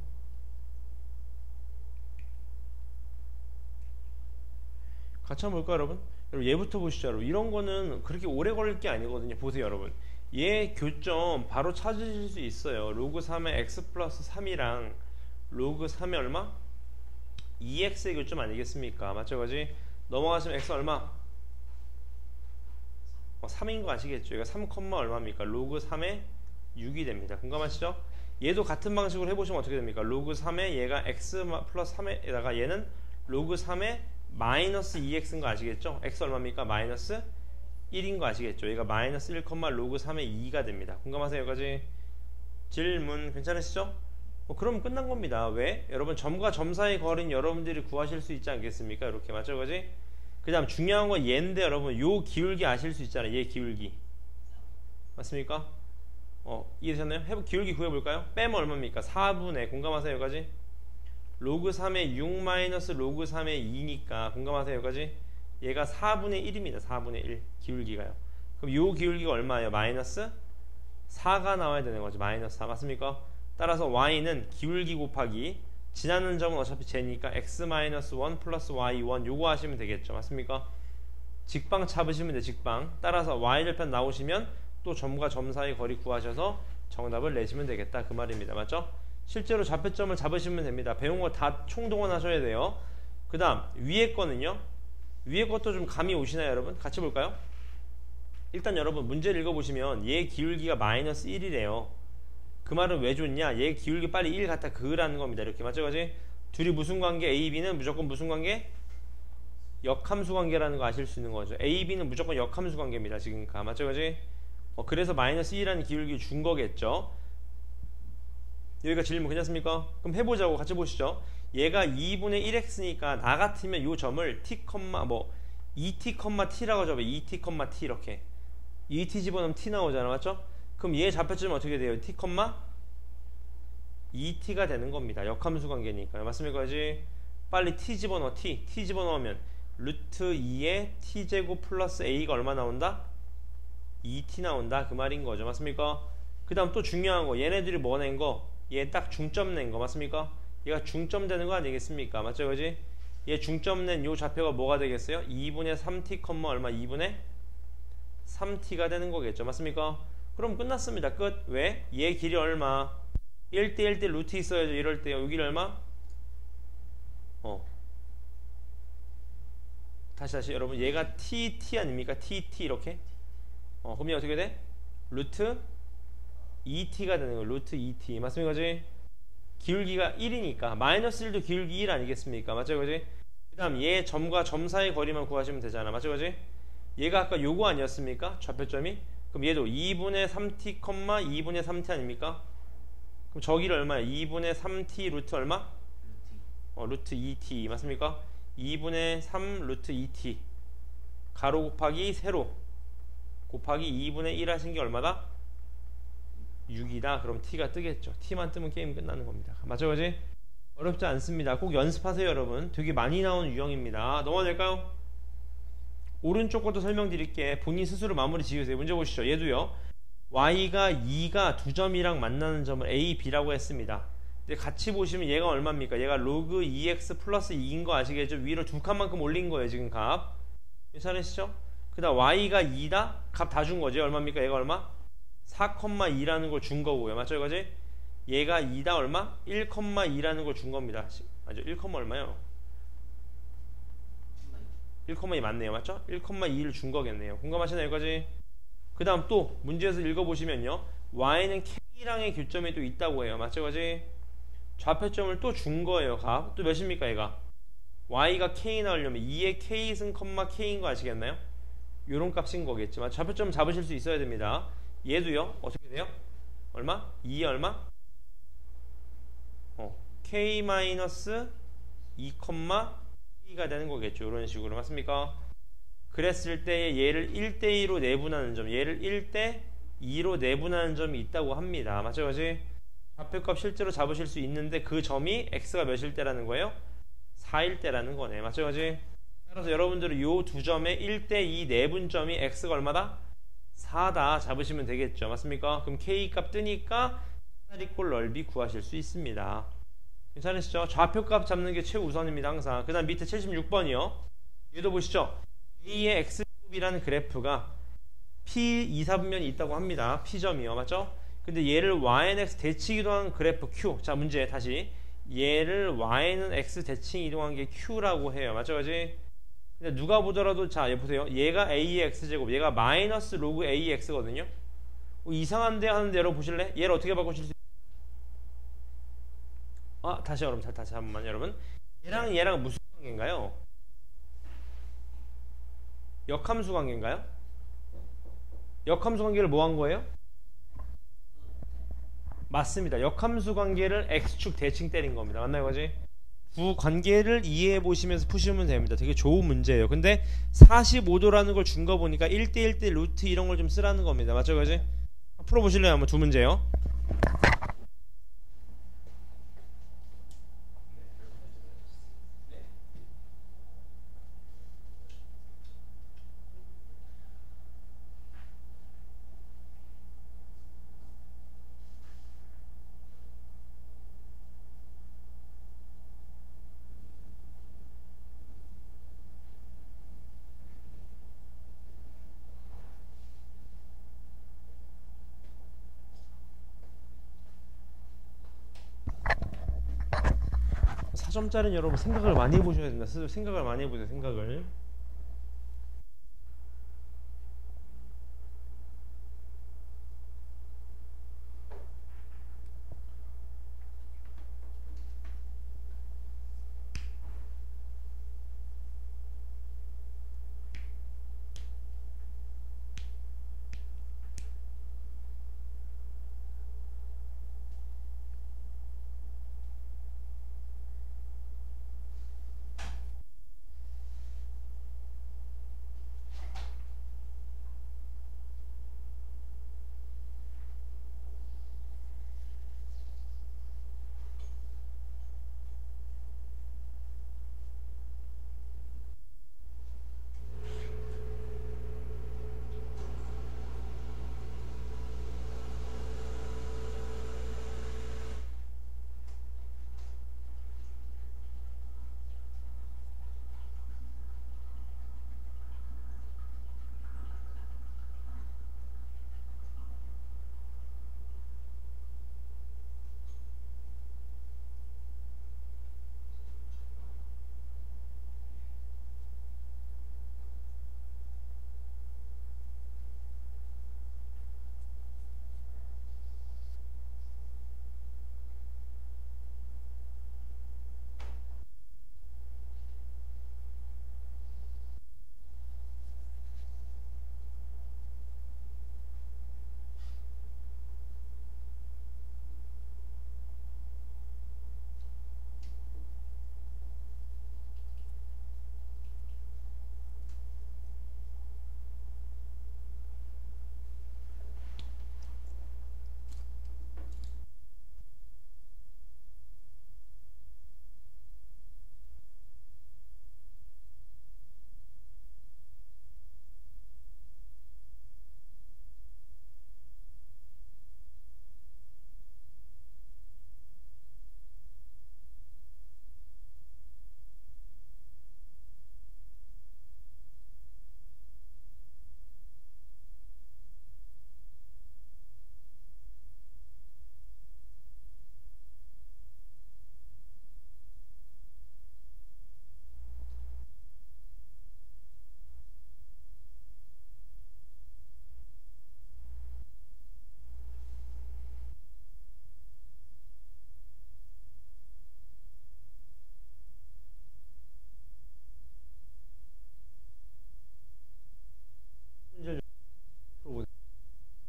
같이 한번 볼까요, 여러분? 여러분 얘부터 보시죠. 여러분. 이런 거는 그렇게 오래 걸릴 게 아니거든요. 보세요, 여러분. 얘 교점 바로 찾으실 수 있어요. 로그 3의 x 플러스 3이랑 로그 3의 얼마? 2x의 교점 아니겠습니까? 맞죠, 그지? 넘어가시면 x 얼마? 3인 거 아시겠죠? 이거 3, 얼마입니까? 로그 3의 6이 됩니다. 공감하시죠? 얘도 같은 방식으로 해보시면 어떻게 됩니까? 로그 3에 얘가 x 플러스 3에다가 얘는 로그 3에 마이너스 2x인 거 아시겠죠? x 얼마입니까? 마이너스 1인 거 아시겠죠? 얘가 마이너스 1, 로그 3의 2가 됩니다. 공감하세요? 여기까지? 질문 괜찮으시죠? 그럼 끝난 겁니다. 왜? 여러분 점과 점 사이 거리는 여러분들이 구하실 수 있지 않겠습니까? 이렇게 맞죠? 그지? 그 다음 중요한 건 얘인데 여러분 요 기울기 아실 수 있잖아요. 얘 기울기 맞습니까? 이해되셨나요? 기울기 구해볼까요? 빼면 얼마입니까? 4분의 공감하세요? 여기까지? 로그 3의 6 마이너스 로그 3의 2니까 공감하세요? 여기까지? 얘가 4분의 1입니다. 4분의 1 기울기가요. 그럼 요 기울기가 얼마예요? 마이너스 4가 나와야 되는 거죠. 마이너스 4 맞습니까? 따라서 y는 기울기 곱하기 지나는 점은 어차피 제니까 x-1 플러스 y1 요거 하시면 되겠죠. 맞습니까? 직방 잡으시면 돼. 직방. 따라서 y절편 나오시면 또 점과 점 사이 거리 구하셔서 정답을 내시면 되겠다. 그 말입니다. 맞죠? 실제로 좌표점을 잡으시면 됩니다. 배운 거 다 총동원하셔야 돼요. 그 다음 위에 거는요. 위에 것도 좀 감이 오시나요, 여러분? 같이 볼까요? 일단 여러분 문제를 읽어보시면 얘 기울기가 마이너스 1이래요. 그 말은 왜 좋냐? 얘 기울기 빨리 1 갖다 그으라는 겁니다. 이렇게 맞죠? 그지? 둘이 무슨 관계? A, B는 무조건 무슨 관계? 역함수 관계라는 거 아실 수 있는 거죠. A, B는 무조건 역함수 관계입니다. 지금 맞죠? 그지? 그래서 마이너스 2라는 기울기를 준 거겠죠. 여기가 질문 괜찮습니까? 그럼 해보자고 같이 보시죠. 얘가 2분의 1x니까 나 같으면 요 점을 t, 2t, t라고 잡아요. 2t, t 이렇게 2t 집어넣으면 t 나오잖아. 맞죠? 그럼 얘 좌표점은 어떻게 돼요? t, 2t가 되는 겁니다. 역함수 관계니까. 맞습니까? 그지? 빨리 t 집어넣어. t 집어넣으면 루트 2의 t제곱 플러스 a가 얼마 나온다? 2t 나온다. 그 말인 거죠. 맞습니까? 그 다음 또 중요한 거. 얘네들이 뭐 낸 거? 얘 딱 중점 낸 거. 맞습니까? 얘가 중점 되는 거 아니겠습니까? 맞죠? 그지? 얘 중점 낸 요 좌표가 뭐가 되겠어요? 2분의 3t, 얼마? 2분의 3t가 되는 거겠죠. 맞습니까? 그럼 끝났습니다. 끝. 왜? 얘 길이 얼마? 1대 1대 루트 있어야죠. 이럴 때요. 여기 얼마? 다시 여러분 얘가 t 아닙니까? t 이렇게. 그럼 얘 어떻게 돼? 루트 2t가 되는 거예요. 루트 2t. 맞습니까? 그지? 기울기가 1이니까 마이너스 1도 기울기 1 아니겠습니까? 맞죠? 그지? 그 다음 얘 점과 점 사이 거리만 구하시면 되잖아. 맞죠? 그지? 얘가 아까 요거 아니었습니까? 좌표점이? 그럼 얘도 2분의 3t, 2분의 3t 아닙니까? 그럼 저기를 얼마야? 2분의 3t 루트 얼마? 루트 2t 맞습니까? 2분의 3 루트 2t 가로 곱하기 세로 곱하기 2분의 1 하신 게 얼마다? 6이다. 그럼 t가 뜨겠죠. t만 뜨면 게임 끝나는 겁니다. 맞죠? 그지? 어렵지 않습니다. 꼭 연습하세요, 여러분. 되게 많이 나오는 유형입니다. 넘어가 될까요? 오른쪽 것도 설명드릴게. 본인 스스로 마무리 지으세요. 문제 보시죠. 얘도요. y가 2가 두 점이랑 만나는 점을 a, b라고 했습니다. 근데 같이 보시면 얘가 얼마입니까? 얘가 로그 2x 플러스 2인 거 아시겠죠? 위로 두 칸만큼 올린 거예요. 지금 값. 괜찮으시죠? 그 다음 y가 2다? 값 다 준 거지. 얼마입니까? 얘가 얼마? 4,2라는 걸 준 거고요. 맞죠? 이거지? 얘가 2다 얼마? 1,2라는 걸 준 겁니다. 맞죠? 1, 얼마요? 1,2 맞네요. 맞죠? 1,2를 준 거겠네요. 공감하시나요? 여기까지? 그 다음 또 문제에서 읽어보시면요. y는 k랑의 교점이 또 있다고 해요. 맞죠? 그지? 좌표점을 또 준 거예요. 값. 또 몇입니까? 얘가? y가 k 나오려면 2의 k승, k인 거 아시겠나요? 요런 값인 거겠지만 좌표점 잡으실 수 있어야 됩니다. 얘도요. 어떻게 돼요? 얼마? 2에 얼마? k-2, k가 되는 거겠죠. 이런 식으로. 맞습니까? 그랬을 때 얘를 1대2로 내분하는 점, 얘를 1대2로 내분하는 점이 있다고 합니다. 맞죠? 그지? 좌표값 실제로 잡으실 수 있는데 그 점이 x가 몇일 때라는 거예요? 4일 때라는 거네. 맞죠? 그지? 따라서 여러분들은 요 두 점의 1대2 내분점이 x가 얼마다? 4다 잡으시면 되겠죠. 맞습니까? 그럼 k 값 뜨니까 사다리꼴 넓이 구하실 수 있습니다. 괜찮으시죠? 좌표값 잡는 게 최우선입니다. 항상. 그 다음 밑에 76번이요. 얘도 보시죠. A의 X제곱이라는 그래프가 P 2사분면이 있다고 합니다. P점이요. 맞죠? 근데 얘를 YNX 대칭 이동한 그래프 Q. 자, 문제 다시. 얘를 Y는 X 대칭 이동한 게 Q라고 해요. 맞죠? 그지? 근데 누가 보더라도 자, 얘 보세요. 얘가 A의 X제곱, 얘가 마이너스 로그 A의 X거든요. 이상한데 하는데 여러분 보실래? 얘를 어떻게 바꾸실 수 있어요? 다시 여러분, 다시 한 번만 여러분. 얘랑 무슨 관계인가요? 역함수 관계인가요? 역함수 관계를 뭐 한 거예요? 맞습니다. 역함수 관계를 X축 대칭 때린 겁니다. 맞나요, 거지? 두 관계를 이해해 보시면서 푸시면 됩니다. 되게 좋은 문제예요. 근데 45도라는 걸 준 거 보니까 1대1대 루트 이런 걸 좀 쓰라는 겁니다. 맞죠, 거지? 풀어보실래요? 한번 두 문제요. 사점짜리는 여러분 생각을 많이 해보셔야 된다. 생각을 많이 해보세요. 생각을.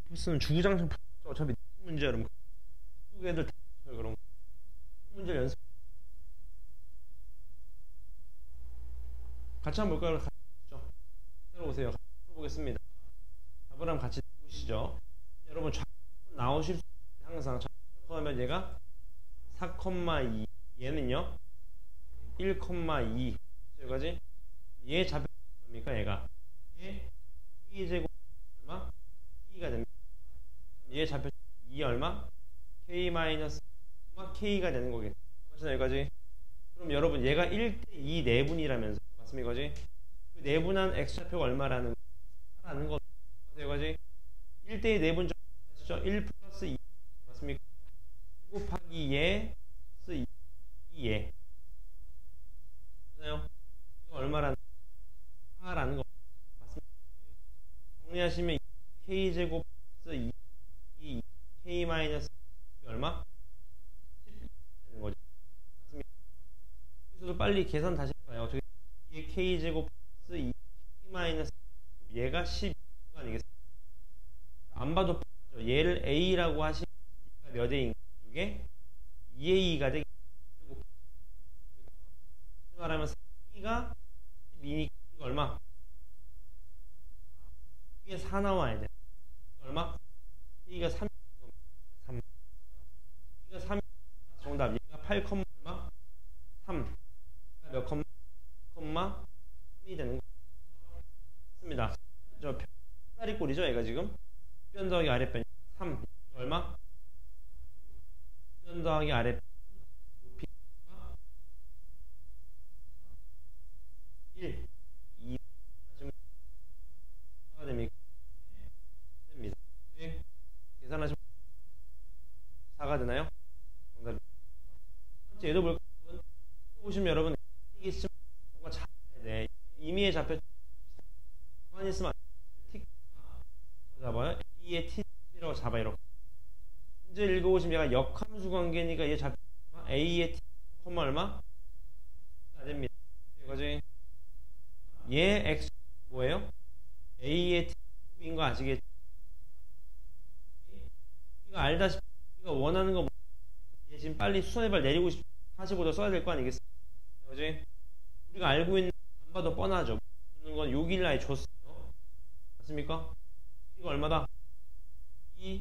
무슨 주구장창 어차피 문제 여러분 애들 다 그런 문제 연습 같이 한번 볼까요? 같이 들어보세요. 같이 풀어보겠습니다. 답을 같이 보시죠. 여러분 좌표 나오실 수 있어요. 항상 좌표 하면 얘가 4,2 얘는요 1,2 여기까지 얘 좌표 뭡니까 얘가 얘 T제곱 얼마? T가 됩니다. 얘 좌표 2 얼마? k 마이너스 k가 되는 거겠죠. 맞잖아요, 여기까지. 그럼 여러분 얘가 1대2 내분이라면서 맞습니까, 이거지? 그 내분한 x좌표가 얼마라는 거 여기까지. 1대2 내분 좀 아시죠? 1 플러스 2 맞습니까? 곱하기 얘 플러스 2얘 맞아요? 이거 얼마라는 4라는 거 맞습니까? 정리하시면 k제곱 플러스 2 k 마이너스 얼마? 10 되는 거죠. 맞습니까? 여기서도 빨리 계산 다시 해봐요. 저기 k제곱 플러스 2 k 마이너스 얘가 12가 아니겠습니까? 안 봐도 뻔하죠. 얘를 a라고 하시면 몇 a인가? 이게 2a가 되겠죠. 말하면 3가 12니까 이거 얼마? 이게 4 나와야 돼. 얼마? K가 3. 3. K가 3. 정답. 얘가 8, 얼마? 3. 몇 컴마? 3이 되는 거. 맞습니다. 저 편다리 꼴이죠, 얘가 지금. 편 더하기 아랫편 3. 얼마? 편 더하기 아랫편 높이 1, 2 하시면 됩니까? 됩니다. 계산하시면 4가 되나요? 정답. 첫 번째 얘도 볼까요? 보시면 여러분 이게 있으면 뭔가 잡아야 돼. 임의의 좌표 가만히 있으면 안 돼. T 잡아요. A의 T라고 잡아 이렇게. 문제 읽어보시면 얘가 역함수 관계니까 얘 좌표 A의 T, 얼마? 안 됩니다. 이거지. 얘 X 뭐예요? A의 T인 거 아시겠죠? 우리가 알다시피 우리가 원하는 거 얘 지금 빨리 수선해발 내리고 싶 45도 써야 될 거 아니겠어요? 그지? 우리가 알고 있는 안 봐도 뻔하죠. 묻는 건 요길 나에 줬어요. 맞습니까? 이거 얼마다? 2,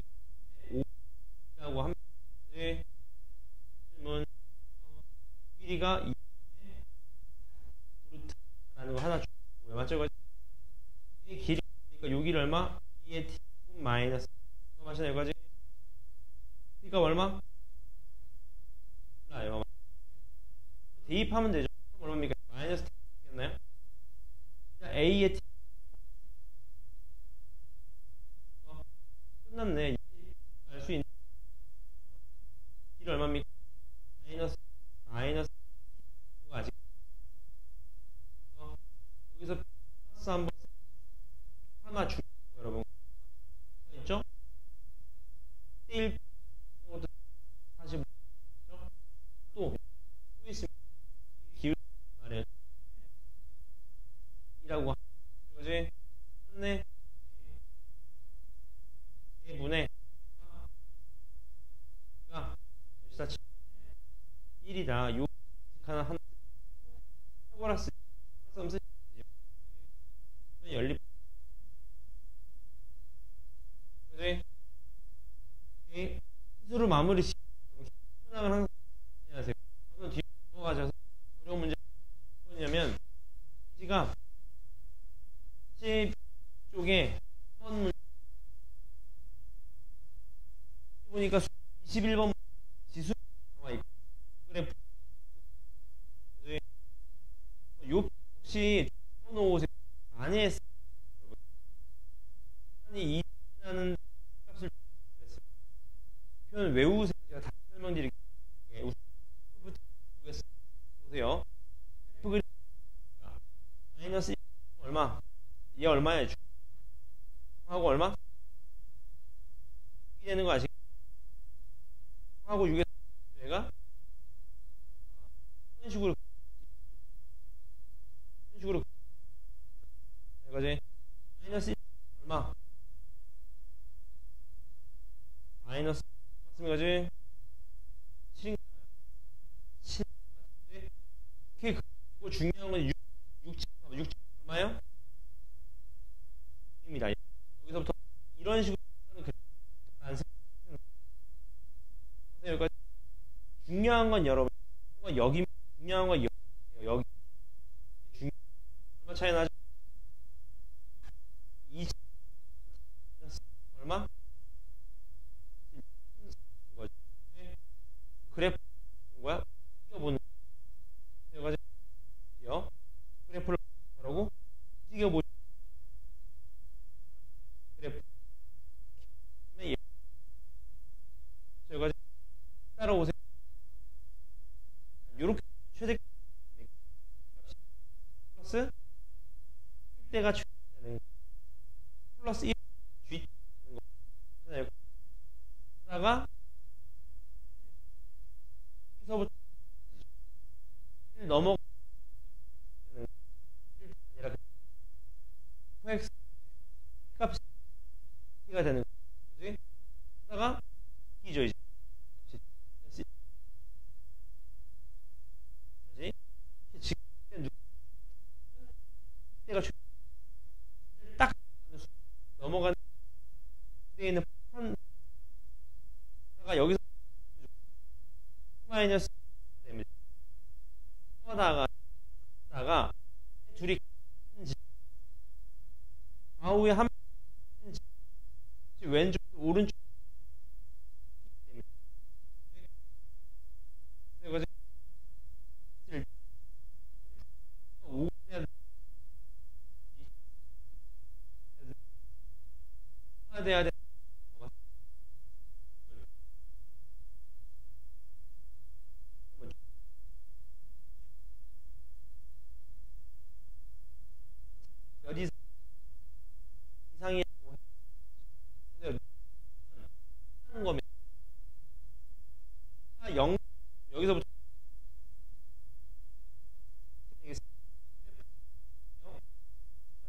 5라고 하면 되지. 그러면 길이가 2 루트라는 거 하나 주고요. 맞죠? 이 길이니까 요 길 얼마? 2의 t 마이너스 맞잖아요, 여기까지. 그러니까 얼마? 몰라요. 대입하면 되죠. 얼마입니까? 마이너스 t 되겠나요? a의 t 끝났네. 알 수 있는 길 얼마입니까? 마이너스 이거 아직 여기서 플러스 한번 하나 주고 여러분 있죠? 1 45 또 있습니다. 기울 말이에요. 이라고 하는 거지. 네. 분의 가 1이다. 요 하나 플러스 연립 그지? 수로 마무리 시작을 항상 하세요. 저는 뒤로 넘어가셔서 어려운 문제 뭐냐면 지가 쪽에 번 문제 보니까 21번 지수 나와 있고 그래프 요 혹시 넣어놓으세요. 안에 아니 이라는 값을 그랬어요. 표현 외우세요. 제가 다시 설명드릴게요. 보세요. 그래프 마이너스 1 얼마? 얘 얼마예요? 하고 얼마? 이 되는 거 아시겠어요? 하고 6에 얘가 이런 식으로 이거지. 마이너스 1 얼마? 마이너스 맞습니까? 그지? 7인가? 7 맞지? 오케이. 그리고 중요한 건 6 얼마요? 입니다. 여기서부터 이런 식으로 안 여기까지. 중요한 건 여러분 여기 중요한 건 여기 얼마 차이 나죠? 2 얼마? 그래프 뭐야? 움직여보는 거야. 그래프를 뭐라고? 움직여보는 그래프. 여기까지 따라오세요. 이렇게 최대 플러스 1대가 최대되는 플러스 1 G 되는 거. 하다가 여기서부터 1 넘어가는 아니라 x 값이 가 되는 거지. 하다가 이죠 이제. 지금 때가 딱 넘어가는 데 있는 하나가 여기서 마이너스 됩니다. 하다가 둘이 좌우에 한 왼쪽 오른쪽 이거지. 돼야 돼. 몇 이상이 하는 거면 0 여기서부터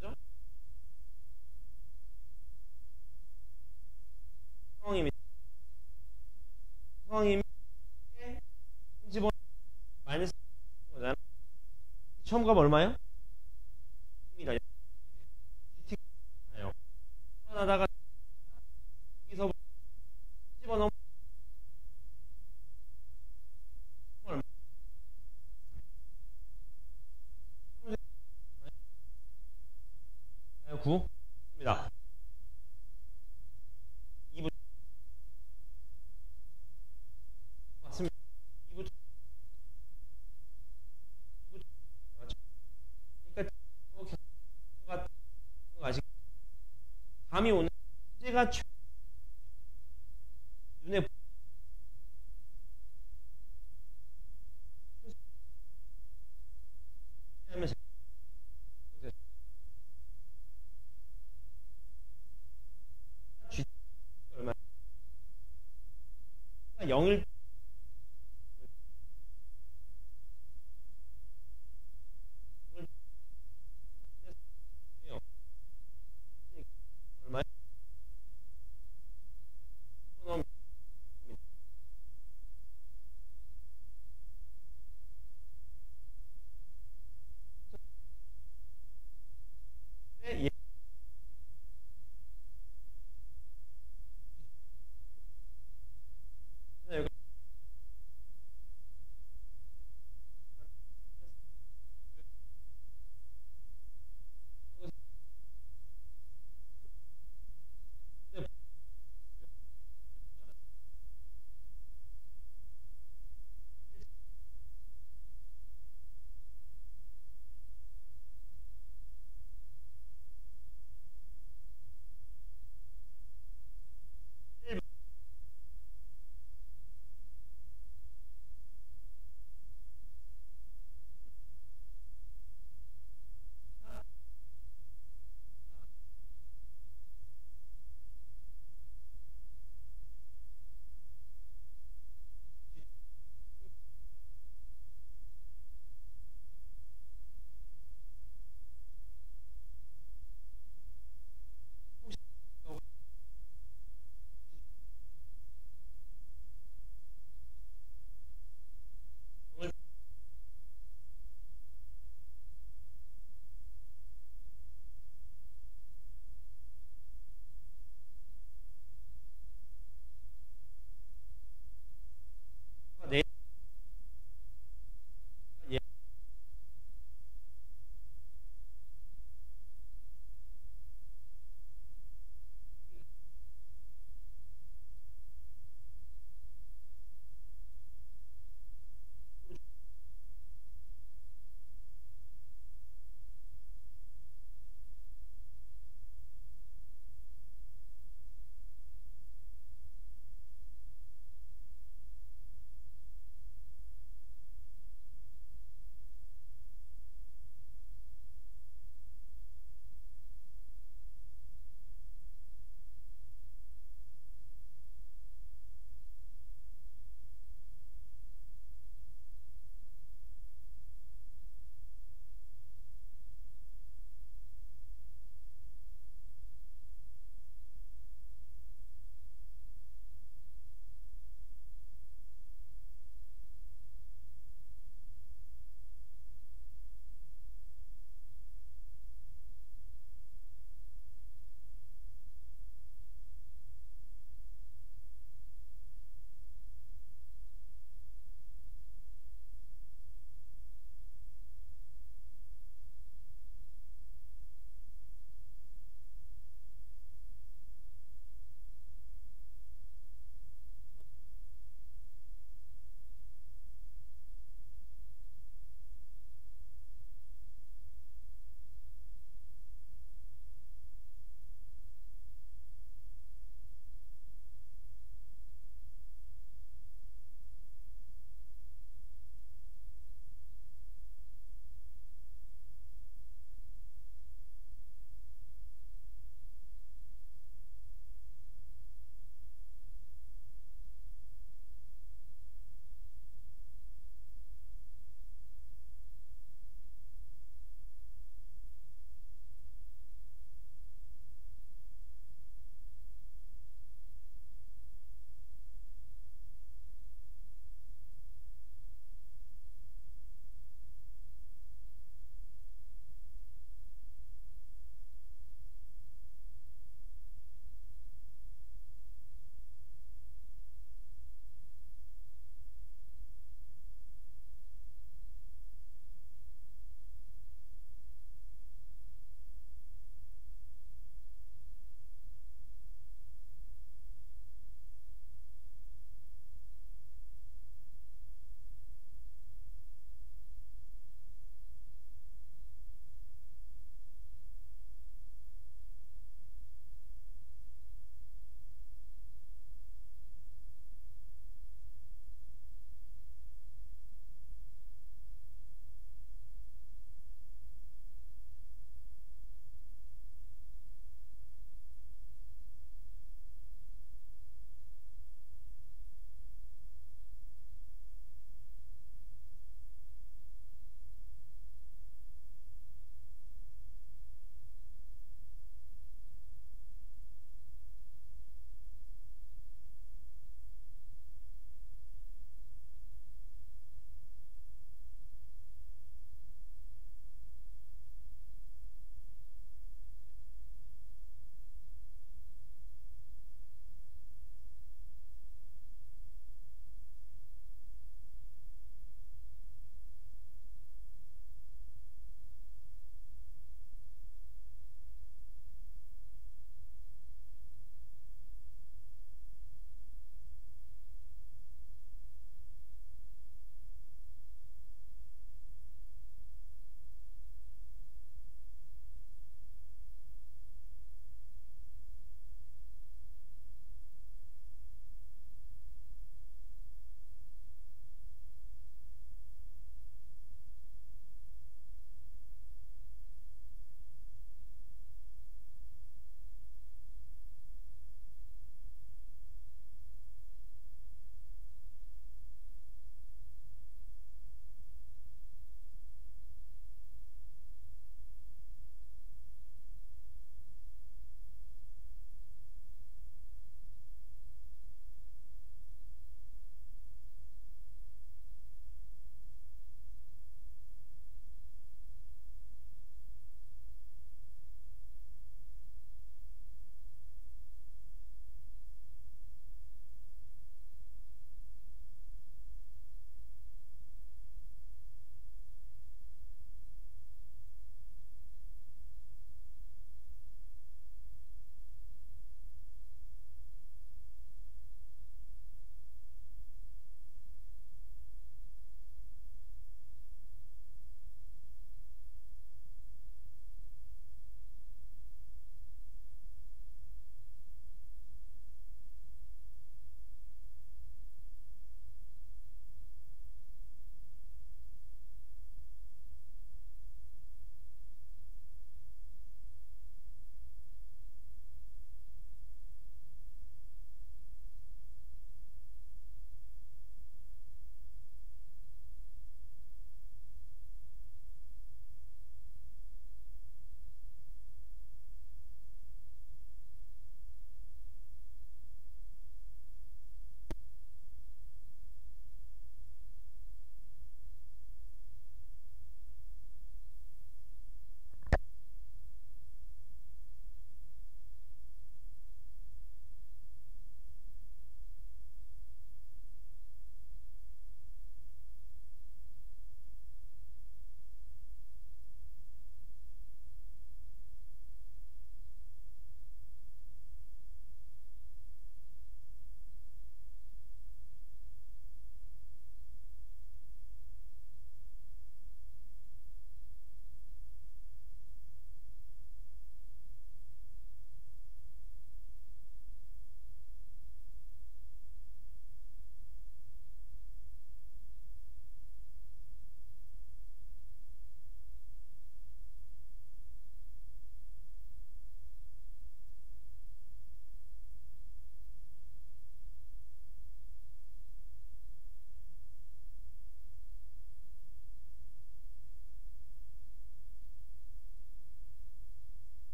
맞죠? 상황입니다. 상황이면 집어 마이너스 거잖아. 처음 값 얼마요? 입니다. 하다가 여기서 집어넣으면 얼마? 9입니다. 2부 맞습니다. 2부 그러니까 아직 감이 오는 문제가 눈에 하면 G 얼마 0을